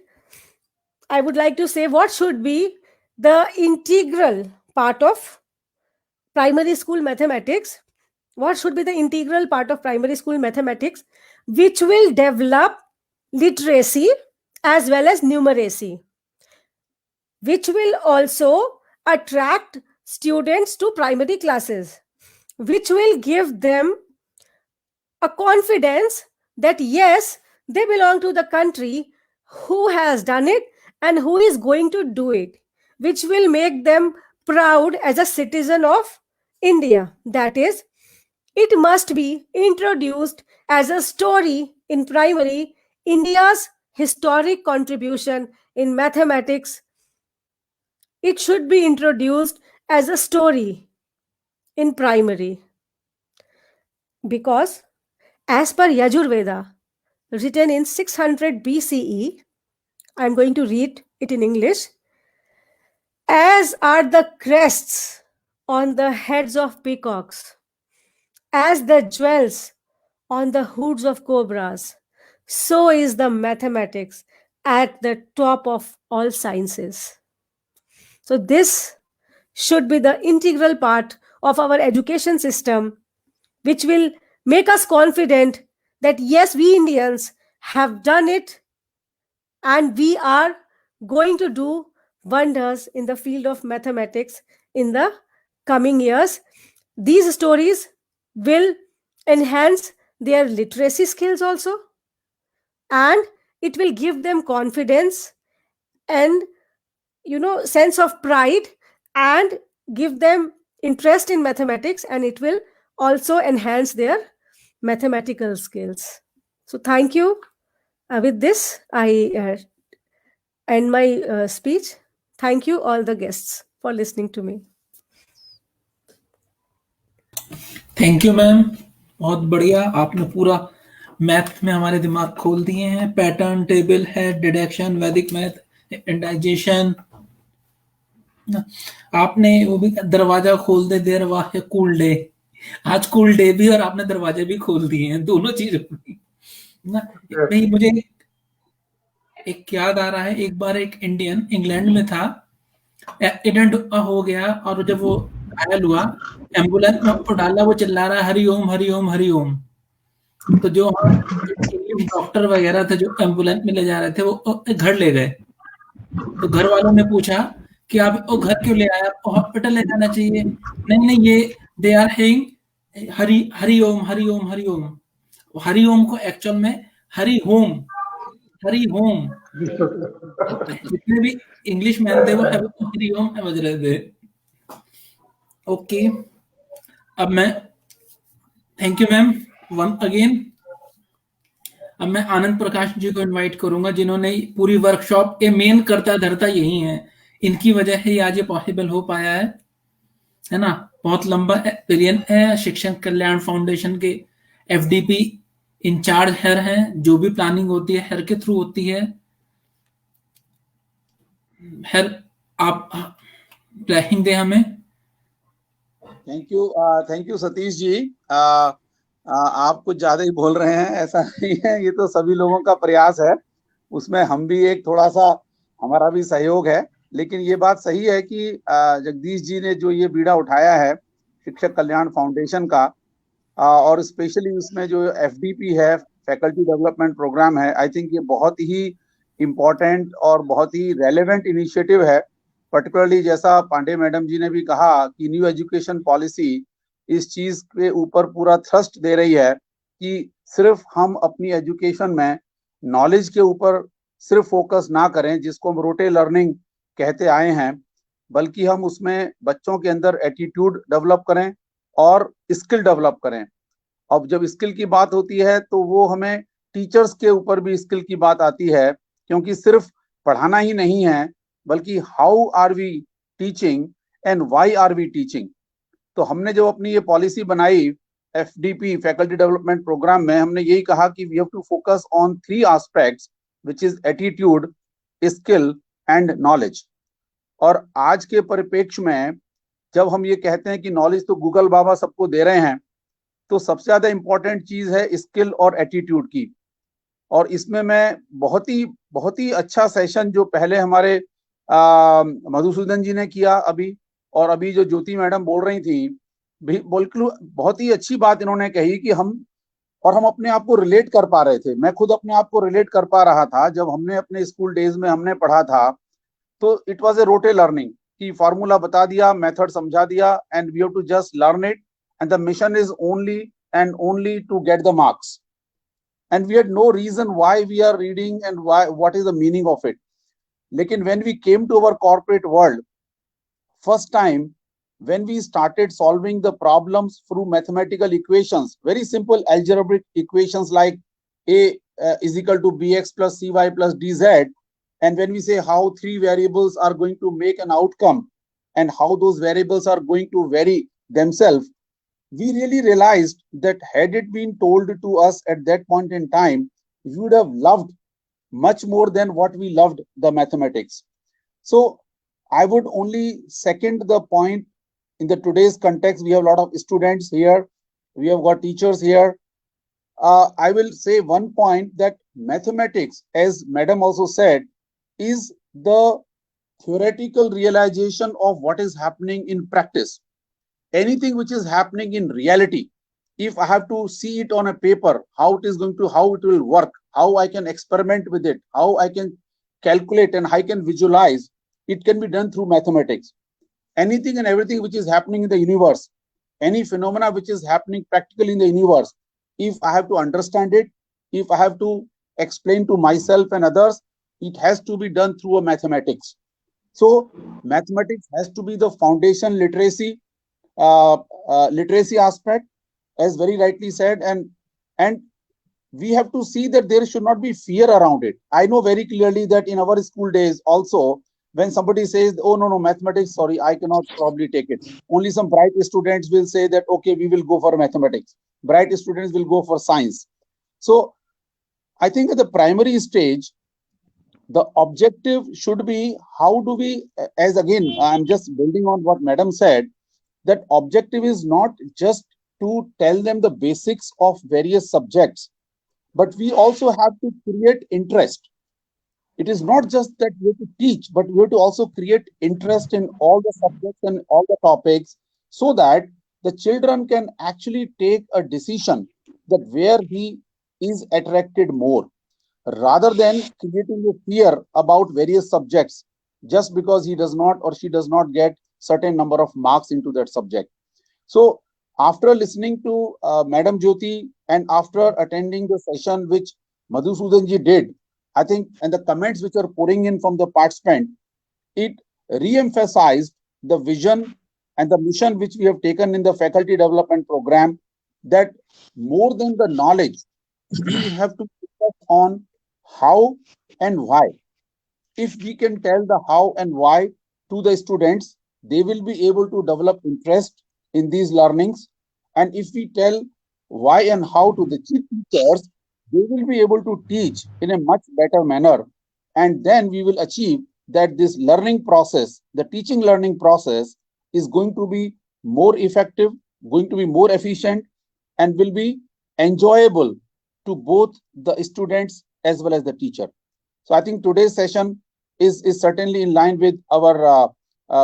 D: I would like to say what should be the integral part of primary school mathematics. What should be the integral part of primary school mathematics, which will develop literacy as well as numeracy, which will also attract students to primary classes, which will give them a confidence that yes, they belong to the country who has done it and who is going to do it, which will make them proud as a citizen of India. That is, it must be introduced as a story in primary, India's historic contribution in mathematics. It should be introduced as a story in primary, because as per Yajurveda, written in 600 BCE, I'm going to read it in English. As are the crests on the heads of peacocks, as the jewels on the hoods of cobras, so is the mathematics at the top of all sciences. So this should be the integral part of our education system, which will make us confident that yes, we Indians have done it and we are going to do wonders in the field of mathematics in the coming years. These stories will enhance their literacy skills also, and it will give them confidence and sense of pride, and give them interest in mathematics, and it will also enhance their mathematical skills. So thank you. With this I end my speech. Thank you all the guests for listening to me.
B: Thank you ma'am, बहुत बढ़िया, आपने पूरा math में हमारे दिमाग खोल दिए हैं। पैटर्न टेबल है, डिडक्शन, वैदिक मैथ, इंडाइजेशन, आपने वो भी दरवाजा खोल दे, देर वाह कूल डे, आज कूल डे भी और आपने दरवाजे भी खोल दिए हैं, दोनों चीज ना। नहीं, मुझे एक याद आ रहा है, एक बार एक इंडियन इंग्लैंड में था, एक्सीडेंट हो गया और जब वो घायल हुआ, एम्बुलेंस में उसको डाला, वो चिल्ला रहा है हरिओम हरिओम हरिओम। तो जो डॉक्टर वगैरह थे जो एम्बुलेंस में ले जा रहे थे, वो घर ले गए। तो घर वालों ने पूछा कि आप वो घर क्यों ले आए, आपको हॉस्पिटल ले जाना चाहिए। नहीं नहीं, ये दे आर हेइंग हरिओम हरिओम हरिओम। हरिओम को एक्चुअल में हरि होम जितने भी इंग्लिश मैन थे वो हरिओम समझ रहे थे। ओके, अब मैं thank you ma'am one again. अब मैं आनंद प्रकाश जी को इनवाइट करूंगा, जिन्होंने पूरी वर्कशॉप के मेन करता धरता यही है, इनकी वजह से आज ये पॉसिबल हो पाया है ना। बहुत लंबा एक्सपीरियंस है, शिक्षक कल्याण फाउंडेशन के एफडीपी इंचार्ज हेर हैं, जो भी प्लानिंग होती है हेर के थ्रू होती है। हेर, आप ब्लेसिंग दें हमें।
F: Thank you Satish ji. आप कुछ ज्यादा ही बोल रहे हैं, ऐसा नहीं है, ये तो सभी लोगों का प्रयास है, उसमें हम भी एक थोड़ा सा हमारा भी सहयोग है। लेकिन ये बात सही है कि जगदीश जी ने जो ये बीड़ा उठाया है शिक्षक कल्याण फाउंडेशन का, और स्पेशली उसमें जो एफडीपी है, फैकल्टी डेवलपमेंट प्रोग्राम है, आई थिंक ये बहुत ही इम्पोर्टेंट और बहुत ही रेलेवेंट इनिशिएटिव है। पर्टिकुलरली जैसा पांडे मैडम जी ने भी कहा कि न्यू एजुकेशन पॉलिसी इस चीज के ऊपर पूरा थ्रस्ट दे रही है कि सिर्फ हम अपनी एजुकेशन में नॉलेज के ऊपर सिर्फ फोकस ना करें, जिसको हम रोटे लर्निंग कहते आए हैं, बल्कि हम उसमें बच्चों के अंदर एटीट्यूड डेवलप करें, और स्किल डेवलप करें। अब जब स्किल की बात होती है तो वो हमें टीचर्स के ऊपर भी स्किल की बात आती है, क्योंकि सिर्फ पढ़ाना ही नहीं है, बल्कि how are we teaching and why are we teaching. तो हमने जो अपनी ये पॉलिसी बनाई एफडीपी फैकल्टी डेवलपमेंट प्रोग्राम में, हमने यही कहा कि we have to focus on 3 aspects which is attitude, skill and knowledge. और आज के परिप्रेक्ष्य में जब हम ये कहते हैं कि नॉलेज तो गूगल बाबा सबको दे रहे हैं, तो सबसे ज्यादा इंपॉर्टेंट चीज है स्किल और एटीट्यूड की। और इसमें मैं बहुत ही अच्छा सेशन जो पहले हमारे मधुसूदन जी ने किया अभी, और अभी जो ज्योति मैडम बोल रही थी, बिल्कुल बहुत ही अच्छी बात इन्होंने कही कि हम अपने आप को रिलेट कर पा रहे थे। मैं खुद अपने आप को रिलेट कर पा रहा था। जब हमने अपने स्कूल डेज में हमने पढ़ा था तो it was a rote learning, कि फार्मूला बता दिया, मेथड समझा दिया, and we have to just learn it, and the mission is only and only to get the marks, and we had no reason why we are reading and what is the meaning of it. Lekin when we came to our corporate world, first time when we started solving the problems through mathematical equations, very simple algebraic equations like a is equal to bx plus cy plus dz, and when we say how 3 variables are going to make an outcome and how those variables are going to vary themselves, we really realized that had it been told to us at that point in time, we would have loved much more than what we loved the mathematics. So I would only second the point. In the today's context, we have a lot of students here, we have got teachers here. I will say one point, that mathematics, as madam also said, is the theoretical realization of what is happening in practice. Anything which is happening in reality, if I have to see it on a paper, how it will work, how I can experiment with it, how I can calculate and I can visualize, it can be done through mathematics. Anything and everything which is happening in the universe, any phenomena which is happening practically in the universe, if I have to understand it, if I have to explain to myself and others, it has to be done through a mathematics. So mathematics has to be the foundation literacy aspect, as very rightly said, and we have to see that there should not be fear around it. I know very clearly that in our school days also, when somebody says, oh no, mathematics, sorry, I cannot probably take it, only some bright students will say that, okay, we will go for mathematics. Bright students will go for science. So I think at the primary stage, the objective should be, how do we, as again, I'm just building on what madam said, that objective is not just to tell them the basics of various subjects, but we also have to create interest. It is not just that we have to teach, but we have to also create interest in all the subjects and all the topics, so that the children can actually take a decision that where he is attracted more, rather than creating a fear about various subjects just because he does not or she does not get certain number of marks into that subject. So after listening to Madam Jyoti and after attending the session which Madhusudan ji did, I think, and the comments which are pouring in from the participant, it re-emphasized the vision and the mission which we have taken in the faculty development program, that more than the knowledge, we have to focus on how and why. If we can tell the how and why to the students, they will be able to develop interest in these learnings. And if we tell why and how to the teachers, they will be able to teach in a much better manner. And then we will achieve that this learning process, the teaching learning process, is going to be more effective, going to be more efficient, and will be enjoyable to both the students as well as the teacher. So I think today's session is certainly in line with our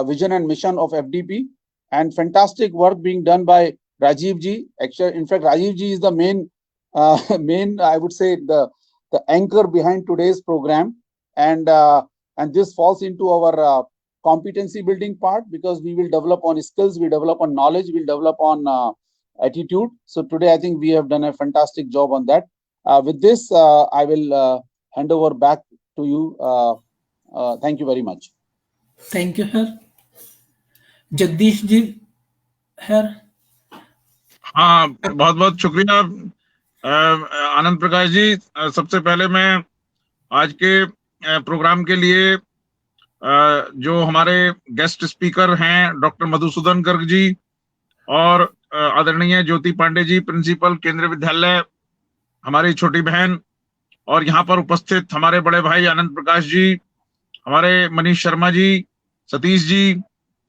F: vision and mission of FDP, and fantastic work being done by Rajiv ji. Actually, in fact, Rajiv ji is the main, I would say, the anchor behind today's program, and this falls into our competency building part, because we will develop on skills, we develop on knowledge, we'll develop on attitude. So today, I think we have done a fantastic job on that. With this, I will hand over back to you. Thank you very much.
B: Thank you, sir. Jagdish ji, sir,
G: हाँ, बहुत बहुत शुक्रिया आनंद प्रकाश जी। सबसे पहले मैं आज के programme के लिए जो हमारे गेस्ट स्पीकर हैं डॉक्टर मधुसूदन गर्ग जी और आदरणीय ज्योति पांडे जी, प्रिंसिपल केंद्रीय विद्यालय, हमारी छोटी बहन, और यहाँ पर उपस्थित हमारे बड़े भाई आनंद प्रकाश जी, हमारे मनीष शर्मा जी, सतीश जी,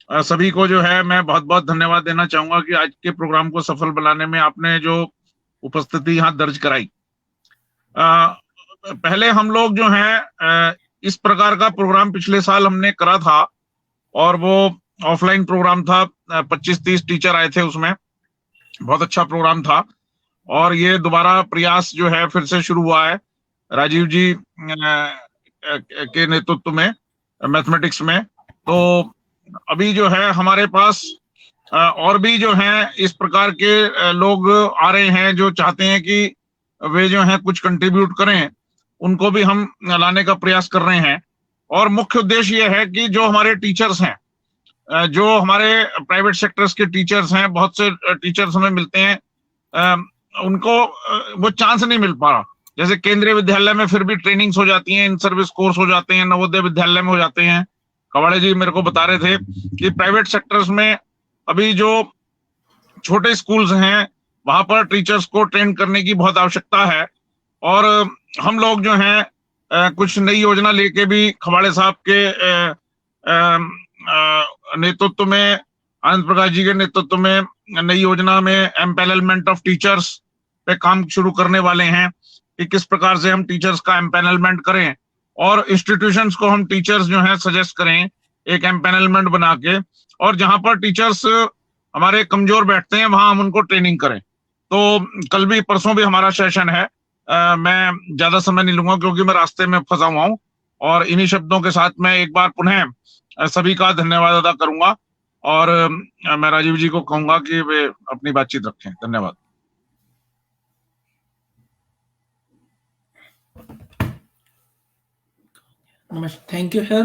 G: सभी को जो है मैं बहुत बहुत धन्यवाद देना चाहूंगा कि आज के प्रोग्राम को सफल बनाने में आपने जो उपस्थिति यहाँ दर्ज कराई। पहले हम लोग जो है इस प्रकार का प्रोग्राम पिछले साल हमने करा था और वो ऑफलाइन प्रोग्राम था, 25-30 टीचर आए थे उसमें, बहुत अच्छा प्रोग्राम था। और ये दोबारा प्रयास जो है फिर से शुरू हुआ है राजीव जी के नेतृत्व में मैथमेटिक्स में। तो अभी जो है हमारे पास और भी जो है इस प्रकार के लोग आ रहे हैं जो चाहते हैं कि वे जो है कुछ कंट्रीब्यूट करें, उनको भी हम लाने का प्रयास कर रहे हैं। और मुख्य उद्देश्य ये है कि जो हमारे टीचर्स हैं, जो हमारे प्राइवेट सेक्टर्स के टीचर्स हैं, बहुत से टीचर्स हमें मिलते हैं, उनको वो चांस नहीं मिल पा रहा। जैसे केंद्रीय विद्यालय में फिर भी ट्रेनिंग्स हो जाती हैं, इन सर्विस कोर्स हो जाते हैं, नवोदय विद्यालय में हो जाते हैं। कवाड़े जी मेरे को बता रहे थे कि प्राइवेट सेक्टर्स में अभी जो छोटे स्कूल्स हैं वहां पर टीचर्स को ट्रेन करने की बहुत आवश्यकता है। और हम लोग जो हैं कुछ नई योजना लेके भी खवाड़े साहब के नेतृत्व में, आनंद प्रकाश जी के नेतृत्व में नई योजना में एम्पैनलमेंट ऑफ टीचर्स पे काम शुरू करने वाले हैं कि किस प्रकार से हम टीचर्स का एम्पैनलमेंट करें और इंस्टीट्यूशंस को हम टीचर्स जो है सजेस्ट करें एक एम्पैनलमेंट बना के, और जहां पर टीचर्स हमारे कमजोर बैठते हैं वहां हम उनको ट्रेनिंग करें। तो कल भी परसों भी हमारा सेशन है। मैं ज्यादा समय नहीं लूंगा क्योंकि मैं रास्ते में फंसा हुआ हूँ। और इन्हीं शब्दों के साथ मैं एक बार पुनः सभी का धन्यवाद अदा करूंगा और मैं राजीव जी को कहूंगा कि वे अपनी बातचीत रखें। धन्यवाद।
B: नमस्ते, थैंक यू सर।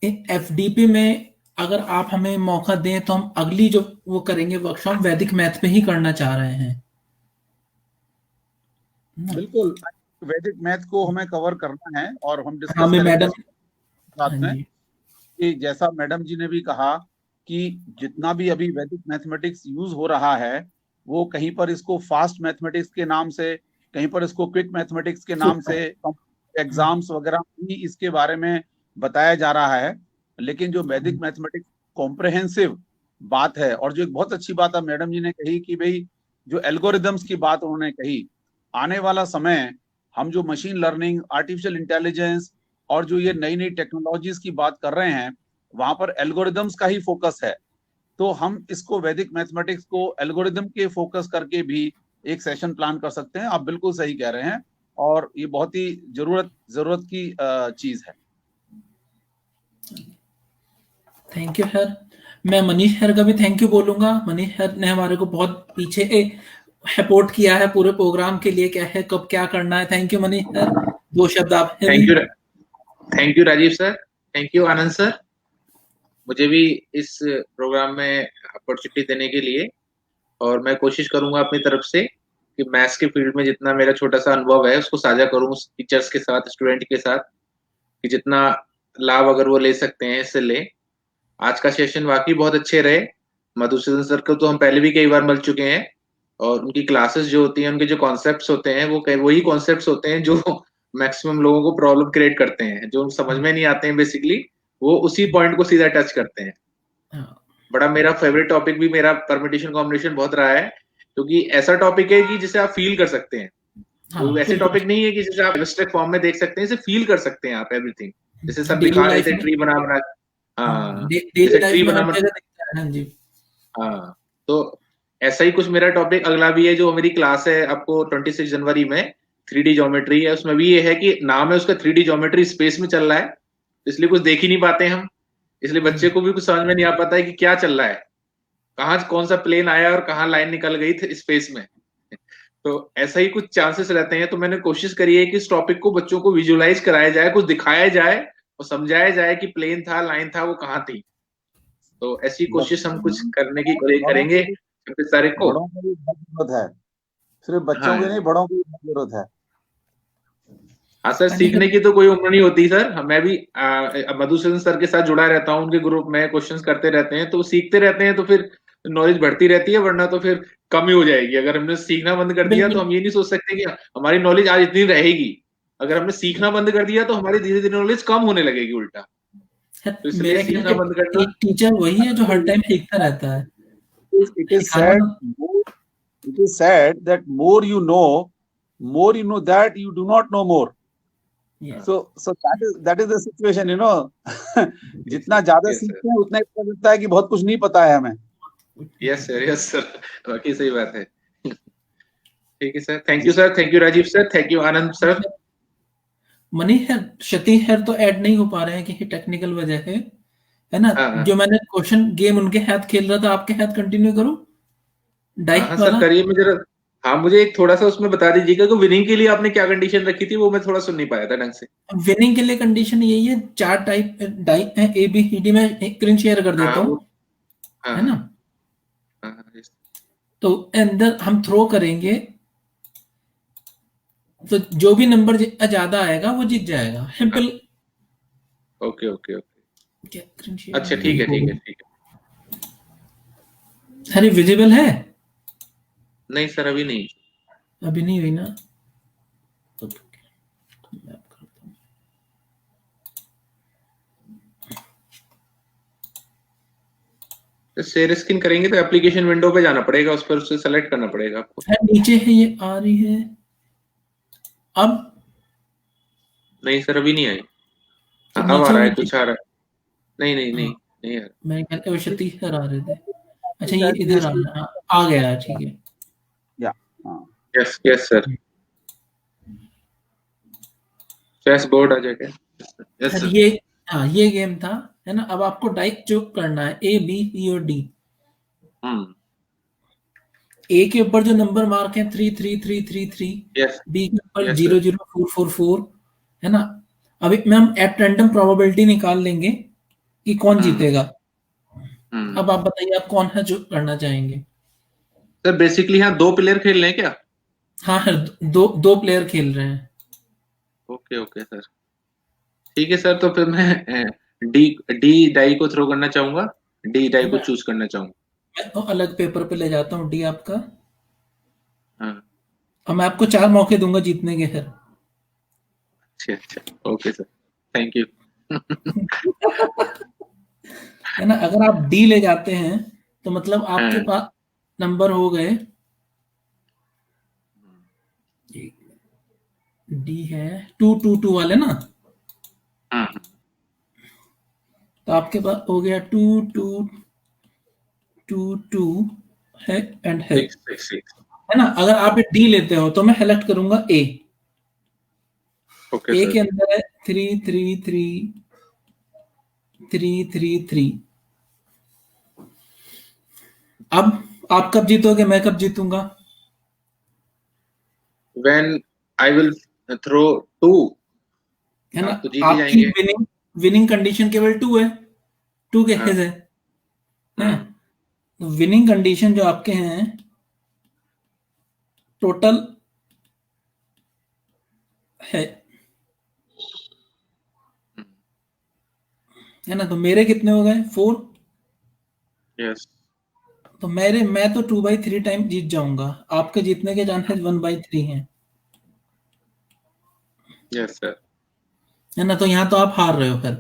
B: एफडीपी में अगर आप हमें मौका दें तो हम अगली जो वो करेंगे वर्कशॉप वैदिक मैथ पे ही करना चाह रहे हैं।
F: बिल्कुल, वैदिक मैथ को हमें कवर करना है और हम डिस्कस
B: हमें
F: करेंगे
B: मैडम
F: साथ में कि जैसा मैडम जी ने भी कहा कि जितना भी अभी वैदिक मैथमेटिक्स यूज हो रहा है वो कहीं पर इसको फास्ट मैथमेटिक्स के नाम से, कहीं पर इसको क्विक मैथमेटिक्स के नाम से, एग्जाम्स वगैरह भी इसके बारे में बताया जा रहा है। लेकिन जो वैदिक मैथमेटिक्स कॉम्प्रहेंसिव बात है, और जो एक बहुत अच्छी बात है मैडम जी ने कही कि भाई जो एल्गोरिदम्स की बात उन्होंने कही, आने वाला समय हम जो मशीन लर्निंग, आर्टिफिशियल इंटेलिजेंस और जो ये नई नई टेक्नोलॉजीज की बात कर रहे हैं वहां पर एल्गोरिदम्स का ही फोकस है। तो हम इसको वैदिक मैथमेटिक्स को एल्गोरिदम के फोकस करके भी एक सेशन प्लान कर सकते हैं। आप बिल्कुल सही कह रहे हैं और ये बहुत ही जरूरत की चीज है।
B: Thank you sir. मैं मनीष सर का भी थैंक यू बोलूंगा। मनीष सर ने हमारे को बहुत पीछे सपोर्ट किया है पूरे प्रोग्राम के लिए, क्या है कब क्या करना है। थैंक यू मनीष सर, 2 शब्द आप।
H: Thank you Rajeev sir, thank you Anand sir, मुझे भी इस प्रोग्राम में अपॉर्चुनिटी देने के लिए। और मैं कोशिश करूंगा अपनी तरफ से कि मैथ्स के फील्ड में जितना मेरा छोटा सा अनुभव है उसको साझा करूं टीचर्स के साथ, स्टूडेंट के साथ, कि जितना लाभ अगर वो ले सकते हैं इससे ले। आज का सेशन वाकई बहुत अच्छे रहे। मधुसूदन सर को तो हम पहले भी कई बार मिल चुके हैं और उनकी क्लासेस जो होती हैं, उनके जो कॉन्सेप्ट्स होते हैं वो वही कॉन्सेप्ट्स होते हैं जो मैक्सिमम लोगों को प्रॉब्लम क्रिएट करते हैं, जो समझ में नहीं आते हैं बेसिकली, वो उसी पॉइंट को सीधा टच करते हैं। बड़ा मेरा फेवरेट टॉपिक भी मेरा परम्यूटेशन कॉम्बिनेशन बहुत रहा है, क्योंकि ऐसा टॉपिक है कि जिसे आप फील कर सकते हैं। तो वैसे टॉपिक नहीं है कि जिसे आप एब्स्ट्रैक्ट फॉर्म में देख सकते हैं, इसे फील कर सकते हैं आप एवरीथिंग। जैसे सब दिखा रहे थे ट्री बना हाँ, तो ऐसा ही कुछ मेरा टॉपिक अगला भी है जो मेरी क्लास है आपको 26 जनवरी में 3D ज्योमेट्री है। उसमें भी ये है कि नाम है उसका 3D ज्योमेट्री, स्पेस में चल रहा है, इसलिए कुछ देख ही नहीं पाते हम, इसलिए बच्चे को भी कुछ समझ में नहीं आ पाता है कि क्या चल रहा है, कहाँ कौन सा प्लेन आया और कहाँ लाइन निकल गई थी स्पेस में। तो ऐसा ही कुछ चांसेस रहते हैं। तो मैंने कोशिश करी है कि इस टॉपिक को बच्चों को विजुअलाइज कराया जाए, कुछ दिखाया जाए और समझाया जाए कि प्लेन था, लाइन था, वो कहाँ थी। तो ऐसी कोशिश हम कुछ करने की करेंगे। 26 तारीख को?
F: बड़ों को भी बहुत जरूरत है, सिर्फ बच्चों
H: हाँ
F: की नहीं, बड़ों की भी बहुत जरूरत है।
H: हाँ सर, सीखने की तो कोई उम्र नहीं होती सर। मैं भी मधुसूदन सर के साथ जुड़ा रहता हूँ, उनके ग्रुप में क्वेश्चंस करते रहते हैं, तो सीखते रहते हैं, तो फिर नॉलेज बढ़ती रहती है, वरना तो फिर कम ही हो जाएगी। अगर हमने सीखना बंद कर दिया तो
B: बिल्कुल
H: हम ये नहीं सोच सकते कि हमारी नॉलेज आज इतनी रहेगी। अगर हमने सीखना बंद कर दिया तो हमारी धीरे धीरे नॉलेज कम होने लगेगी उल्टा। तो इसलिए
B: मेरे ख्याल
H: सीखना
B: से
H: बंद करना।
B: एक टीचर वही है जो हर टाइम सीखता रहता है।
F: It is
B: सिखाना
F: said, it is said that more you know that you do not know more.
B: Yes.
F: So that is the situation, you know. जितना ज्यादा
H: Yes, sir.
F: सीखते हैं उतना पता लगता है कि बहुत कुछ नहीं पता है हमें।
H: यस सर, बाकी सही बात है। ठीक है sir, thank you sir, thank you Rajeev sir, thank you Anand sir.
B: Manish है, सतीश है तो ऐड नहीं हो पा रहे हैं कि टेक्निकल वजह है ना।
H: हाँ
B: जो मैंने क्वेश्चन गेम उनके हाथ खेल रहा था, आपके हाथ कंटिन्यू करूं डाइस
H: हाँ
B: वाला।
H: सर करिए। मुझे हाँ, मुझे एक थोड़ा सा उसमें बता दीजिएगा कि विनिंग के लिए आपने क्या कंडीशन रखी थी, वो मैं थोड़ा सुन नहीं पाया था ढंग से।
B: विनिंग के लिए कंडीशन यही है, 4 टाइप डाइस है ए बी सी डी। में स्क्रीन शेयर कर देता
H: हाँ
B: हूँ,
H: वो हाँ
B: है ना।
H: हाँ हाँ, yes.
B: तो अंदर हम थ्रो करेंगे, तो जो भी नंबर ज्यादा आएगा वो जीत जाएगा। सिंपल।
H: ओके ओके ओके,
B: क्या स्क्रीन शेयर
H: अच्छा ठीक है ठीक है ठीक है।
B: अरे विजिबल है?
H: नहीं सर अभी नहीं।
B: अभी नहीं हुई ना, तो मैं करता हूं।
H: तो शेयर स्क्रीन करेंगे तो एप्लीकेशन विंडो पे जाना पड़ेगा, उस पर उससे सेलेक्ट करना पड़ेगा आपको।
B: नीचे है, ये आ रही है अब?
H: नहीं सर अभी नहीं आई।
B: तो
H: हाँ, अब आ
B: नीचे
H: रहा है,
B: होनी
H: कुछ आ रहा है। नहीं नहीं
B: चाहिए।
H: नहीं
B: हाँ,
H: नहीं यार।
B: मैं कहते सतीश सर आ रहे थे। अच्छा ये इधर आ रहा है, आ गया है, ठीक है।
F: या
H: yes yes sir, chess board आ जाएगा। Yes
B: sir
H: sir.
B: ये, हाँ ये गेम था, है ना। अब आपको डाइस जो करना है ए बी सी और डी। ए के ऊपर जो नंबर मार्क है 33333,
H: यस
B: बी के ऊपर
H: यस सर।
B: 00444, है ना। अभी मैं हम एट रैंडम प्रोबेबिलिटी निकाल लेंगे कि कौन जीतेगा। अब आप बताइए आप कौन है जो करना चाहेंगे।
H: सर बेसिकली यहाँ 2 प्लेयर खेल रहे हैं क्या?
B: हाँ है, दो दो प्लेयर खेल रहे हैं।
H: ओके ओके सर, ठीक है सर। तो फिर मैं डी डी डाई को थ्रो करना चाहूंगा, डी डाई को चूज करना चाहूंगा।
B: मैं तो अलग पेपर पे ले जाता हूँ डी आपका।
H: हाँ
B: अब मैं आपको 4 मौके दूंगा जीतने के सर।
H: अच्छा अच्छा, ओके सर, थैंक यू।
B: है ना। अगर आप डी ले जाते हैं तो मतलब आपके
H: हाँ
B: पास नंबर हो गए, डी है 222 वाले ना,
H: हाँ
B: तो आपके पास हो गया 2222 है एंड है
H: 666।
B: है ना। अगर आप डी लेते हो तो मैं सेलेक्ट करूंगा ए।
H: ओके
B: ए
H: सर।
B: के अंदर है 333333। अब आप कब जीतोगे, मैं कब जीतूंगा?
H: व्हेन आई विल थ्रो 2,
B: है ना।
H: आप तो जीत ही
B: आपकी
H: जाएंगे।
B: विनिंग कंडीशन केवल 2 है, 2 केसेस है। विनिंग कंडीशन जो आपके हैं टोटल है ना। तो मेरे कितने हो गए? 4।
H: यस
B: तो मैं तो 2/3 टाइम जीत जाऊंगा। आपके जीतने के चांसेस 1/3 हैं,
H: यस सर।
B: है ना। तो यहाँ तो आप हार रहे हो फिर।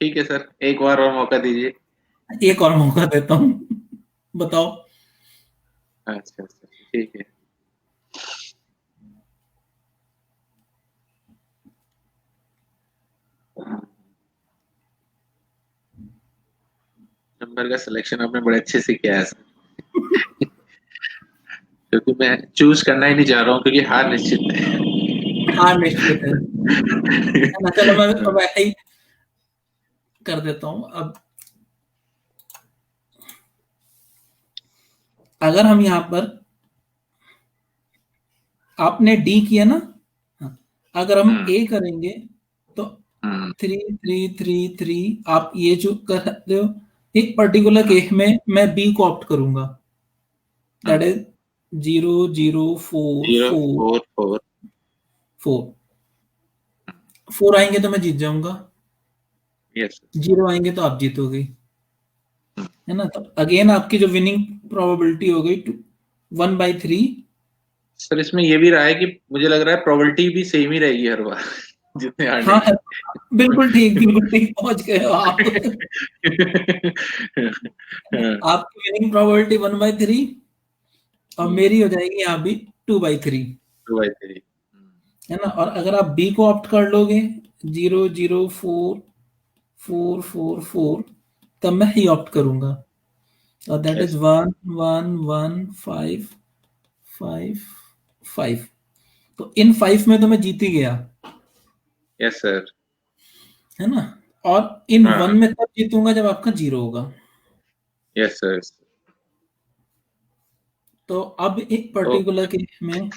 H: ठीक है सर, एक बार और मौका दीजिए।
B: एक और मौका देता हूँ। बताओ।
H: अच्छा अच्छा ठीक है। नंबर का सिलेक्शन आपने बड़े अच्छे से किया है सर। क्योंकि मैं चूज करना ही नहीं चाह रहा हूँ, क्योंकि हार निश्चित है।
B: हार निश्चित है ना। चलो मैं वैसे ही कर देता हूँ। अब अगर हम यहाँ पर, आपने डी किया ना, हाँ, अगर हम ए करेंगे तो 3333 आप ये जो कर सकते हो। एक पर्टिकुलर केस में मैं बी को ऑप्ट करूंगा। दैट इज 0 0 4
H: 0
B: 4
H: 4 4
B: 4 4 आएंगे तो मैं जीत जाऊंगा,
H: यस
B: 0 आएंगे तो आप जीतोगे, है ना। तो अगेन आपकी जो विनिंग प्रोबेबिलिटी हो गई 1/3।
H: सर। इसमें ये भी रहा है कि मुझे लग रहा है प्रोबेबिलिटी भी सेम ही रहेगी हर बार जितने हारने
B: हाँ बिल्कुल ठीक पहुंच गए हो आप। आपकी विनिंग प्रोबेबिलिटी 1/3 और मेरी हो जाएगी यहाँ भी 2/3,
H: 2/3
B: है ना। और अगर आप बी को ऑप्ट कर लोगे 0 0 4 4 4 4 तब मैं ही ऑप्ट करूंगा, और दैट इज 1 1 1 5 5 5। तो इन 5 में तो मैं जीत ही गया,
H: यस सर।
B: है ना। और इन
H: हाँ।
B: 1 में तब जीतूंगा जब आपका 0 होगा।
H: Yes sir.
B: तो अब एक पर्टिकुलर केस में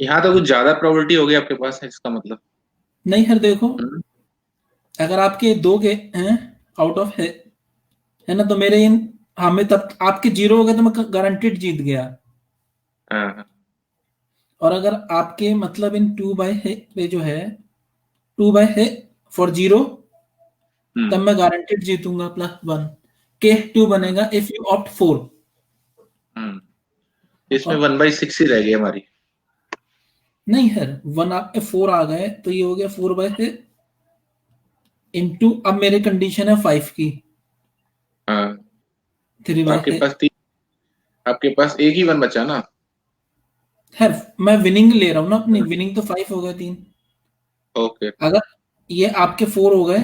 H: यहाँ तो कुछ ज्यादा प्रोबेबिलिटी हो गई आपके पास है इसका मतलब।
B: नहीं है, देखो अगर आपके 2 के हैं आउट ऑफ है ना, तो मेरे इन हमें तब आपके 0 हो गए तो मैं गारंटीड जीत गया।
H: हाँ।
B: और अगर आपके मतलब इन 2 है पे जो है 2 है फॉर 0 तब मैं गारंटीड जीतूंगा +1 के 2 बनेगा इफ यू ऑप्ट 4।
H: इसमें 1/6 ही रह गई हमारी।
B: नहीं है 1 आपके 4 आ गए तो ये हो गया 4/6 इनटू, अब मेरी कंडीशन है 5 की।
H: हाँ
B: 3/6
H: आपके पास एक ही 1 बचा ना।
B: है, मैं विनिंग ले रहा हूँ ना, अपनी विनिंग तो 5 हो गए 3।
H: ओके।
B: अगर ये आपके 4 हो गए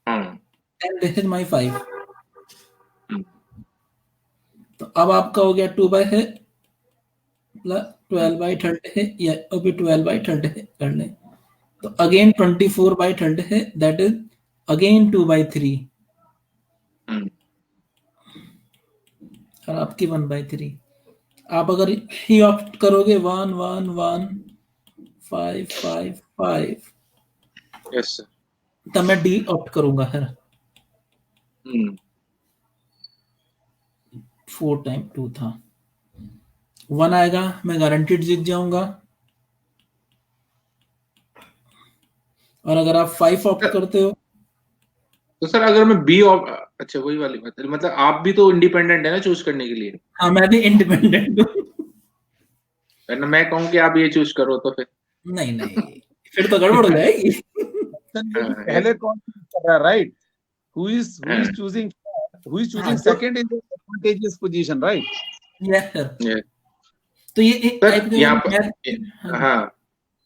H: हाँ
B: एंड दिस इज माय 5, तो अब आपका हो गया 2/6 प्लस 12/30 या अभी 12/30 कर लें तो अगेन 24/30 दैट इज अगेन 2/3 और आपकी 1/3। आप अगर ही ऑप्ट करोगे 1 1 1 5 5 5
H: यस सर।
B: तब मैं डी ऑप्ट करूंगा फिर 4 टाइम 2 था, 1 आएगा मैं गारंटीड जीत जाऊंगा। और अगर आप 5 ऑप्ट करते हो
H: तो सर अगर मैं बी अच्छा वही वाली बात है, मतलब आप भी तो इंडिपेंडेंट है ना चूज करने के लिए।
B: हाँ मैं भी इंडिपेंडेंट हूँ।
H: वरना मैं कहूँ कि आप ये चूज करो तो फिर
B: नहीं फिर तो गड़बड़ हो जाएगी।
F: पहले कौन कर रहा है, right? Who is choosing second in the advantageous position, right?
B: Yes sir. तो ये एक
H: सर
B: टाइप
H: यहाँ पर हाँ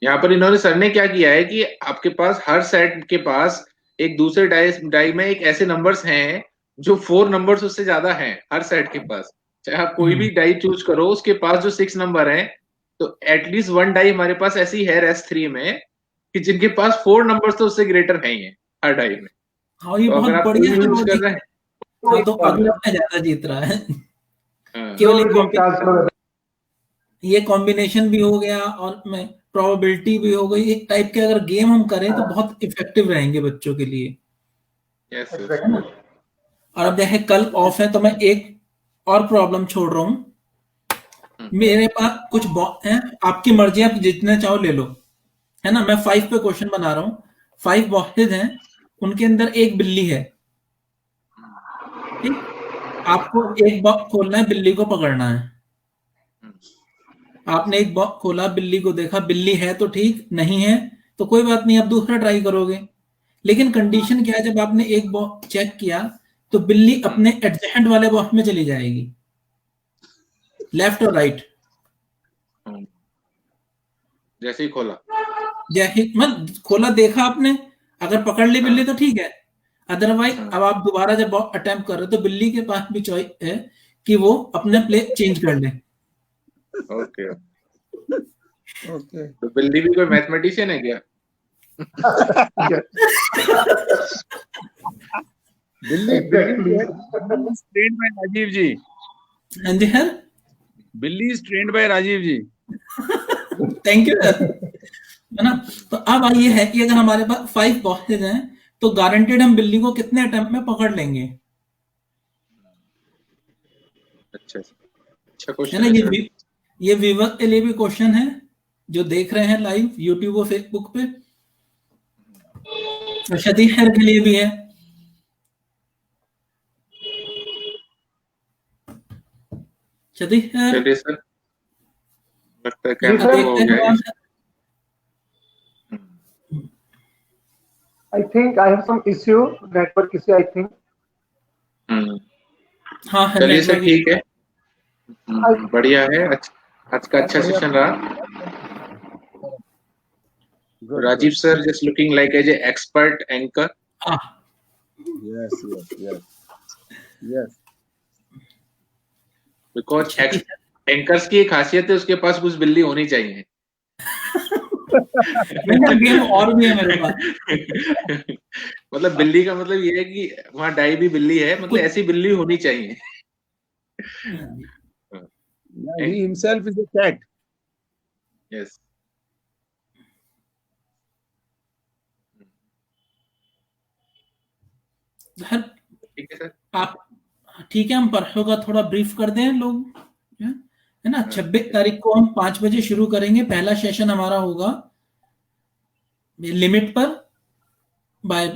H: यहाँ पर इन्होंने सर ने क्या किया है कि आपके पास हर सेट के पास एक दूसरे डाई में एक ऐसे नंबर्स हैं जो 4 नंबर्स उससे ज्यादा हैं हर सेट के पास। चाहे आप कोई भी डाई चूज करो उसके पास जो 6 नंबर हैं, तो एटलीस्ट 1 डाई हमारे पास ऐसी है रेस 3 में कि जिनके पास 4 नंबर्स तो उससे ग्रेटर है ही है हर डाई में।
B: हाँ ये
H: तो
B: बहुत
H: अगर आप
B: बढ़िया
H: कोई भी यूज
B: लॉजिक
H: कर रहे
B: है।
H: हैं
B: हाँ, तो अगला में ज्यादा जीत रहा है।
H: हाँ।
B: केवल ये कॉम्बिनेशन भी हो गया और मैं प्रोबेबिलिटी भी हो गई। एक टाइप के अगर गेम हम करें तो बहुत इफेक्टिव रहेंगे बच्चों के लिए।
H: यस
B: है ना। और अब देखें कल ऑफ है तो मैं एक और प्रॉब्लम छोड़ रहा हूं। मेरे पास कुछ हैं, आपकी मर्जी, आप जितने चाहो ले लो, है ना। मैं 5 पे क्वेश्चन बना रहा हूँ। 5 बॉक्सेज हैं, उनके अंदर एक बिल्ली है, ठीक। आपको एक बॉक्स खोलना है, बिल्ली को पकड़ना है। आपने एक बॉक्स खोला, बिल्ली को देखा, बिल्ली है तो ठीक, नहीं है तो कोई बात नहीं, आप दूसरा ट्राई करोगे। लेकिन कंडीशन क्या है, जब आपने एक बॉक्स चेक किया तो बिल्ली अपने एडजेसेंट वाले बॉक्स में चली जाएगी, लेफ्ट और राइट।
H: जैसे ही खोला
B: जैसे मत खोला, देखा आपने, अगर पकड़ ली बिल्ली तो ठीक है, अदरवाइज अब आप दोबारा जब अटेम्प्ट कर रहे हो तो बिल्ली के पास भी चॉइस है कि वो अपने प्ले चेंज कर ले।
H: ओके तो बिल्ली भी कोई मैथमेटिशियन है क्या?
F: बिल्ली ट्रेन्ड बाय राजीव जी।
B: हाँ जी सर,
F: बिल्ली is trained by Rajeev ji.
B: Thank you sir. है ना। तो अब ये है कि अगर हमारे पास 5 बॉक्सेज हैं तो गारंटेड हम बिल्ली को कितने अटेम्प्ट में पकड़ लेंगे।
H: अच्छा अच्छा
B: है
H: क्वेश्चन
B: ना।
H: है
B: ये
H: सर।
B: ये विवक के लिए भी क्वेश्चन है, जो देख रहे हैं लाइव यूट्यूब और फेसबुक पे, और शदीद खैर के लिए भी है। शदीद खैर,
H: चलिए सर, लगता है
E: जी
H: कैमरा
E: सर।
H: वो हो
B: देखते
H: गया
B: हैं
H: है।
B: कौन सा।
E: I think I have some issue, network issue, I think.
B: हाँ है,
H: चलिए सर
B: नेटवर्क।
H: ठीक है। बढ़िया है, आज का अच्छा सेशन रहा।
F: Good,
H: राजीव
F: good.
H: Sir just looking like as a expert anchor.
B: हाँ,
F: Yes, yes, yes, yes.
H: Because
B: शदीद
H: एंकर्स की एक खासियत है, उसके पास कुछ बिल्ली होनी चाहिए।
B: गेम और भी है मेरे पास।
H: मतलब बिल्ली का मतलब ये है कि वहां डाई भी बिल्ली है, मतलब
B: कुछ
H: ऐसी बिल्ली होनी चाहिए।
F: Yeah, he himself is a cat.
H: Yes,
B: हर
H: ठीक है सर।
B: आप, ठीक है, हम परसों का थोड़ा ब्रीफ कर दें लोग, है ना। 26 तारीख को हम 5 बजे शुरू करेंगे। पहला सेशन हमारा होगा लिमिट पर बाय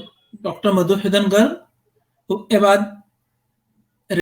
B: डॉक्टर मधुसूदन गर्ग। उसके बाद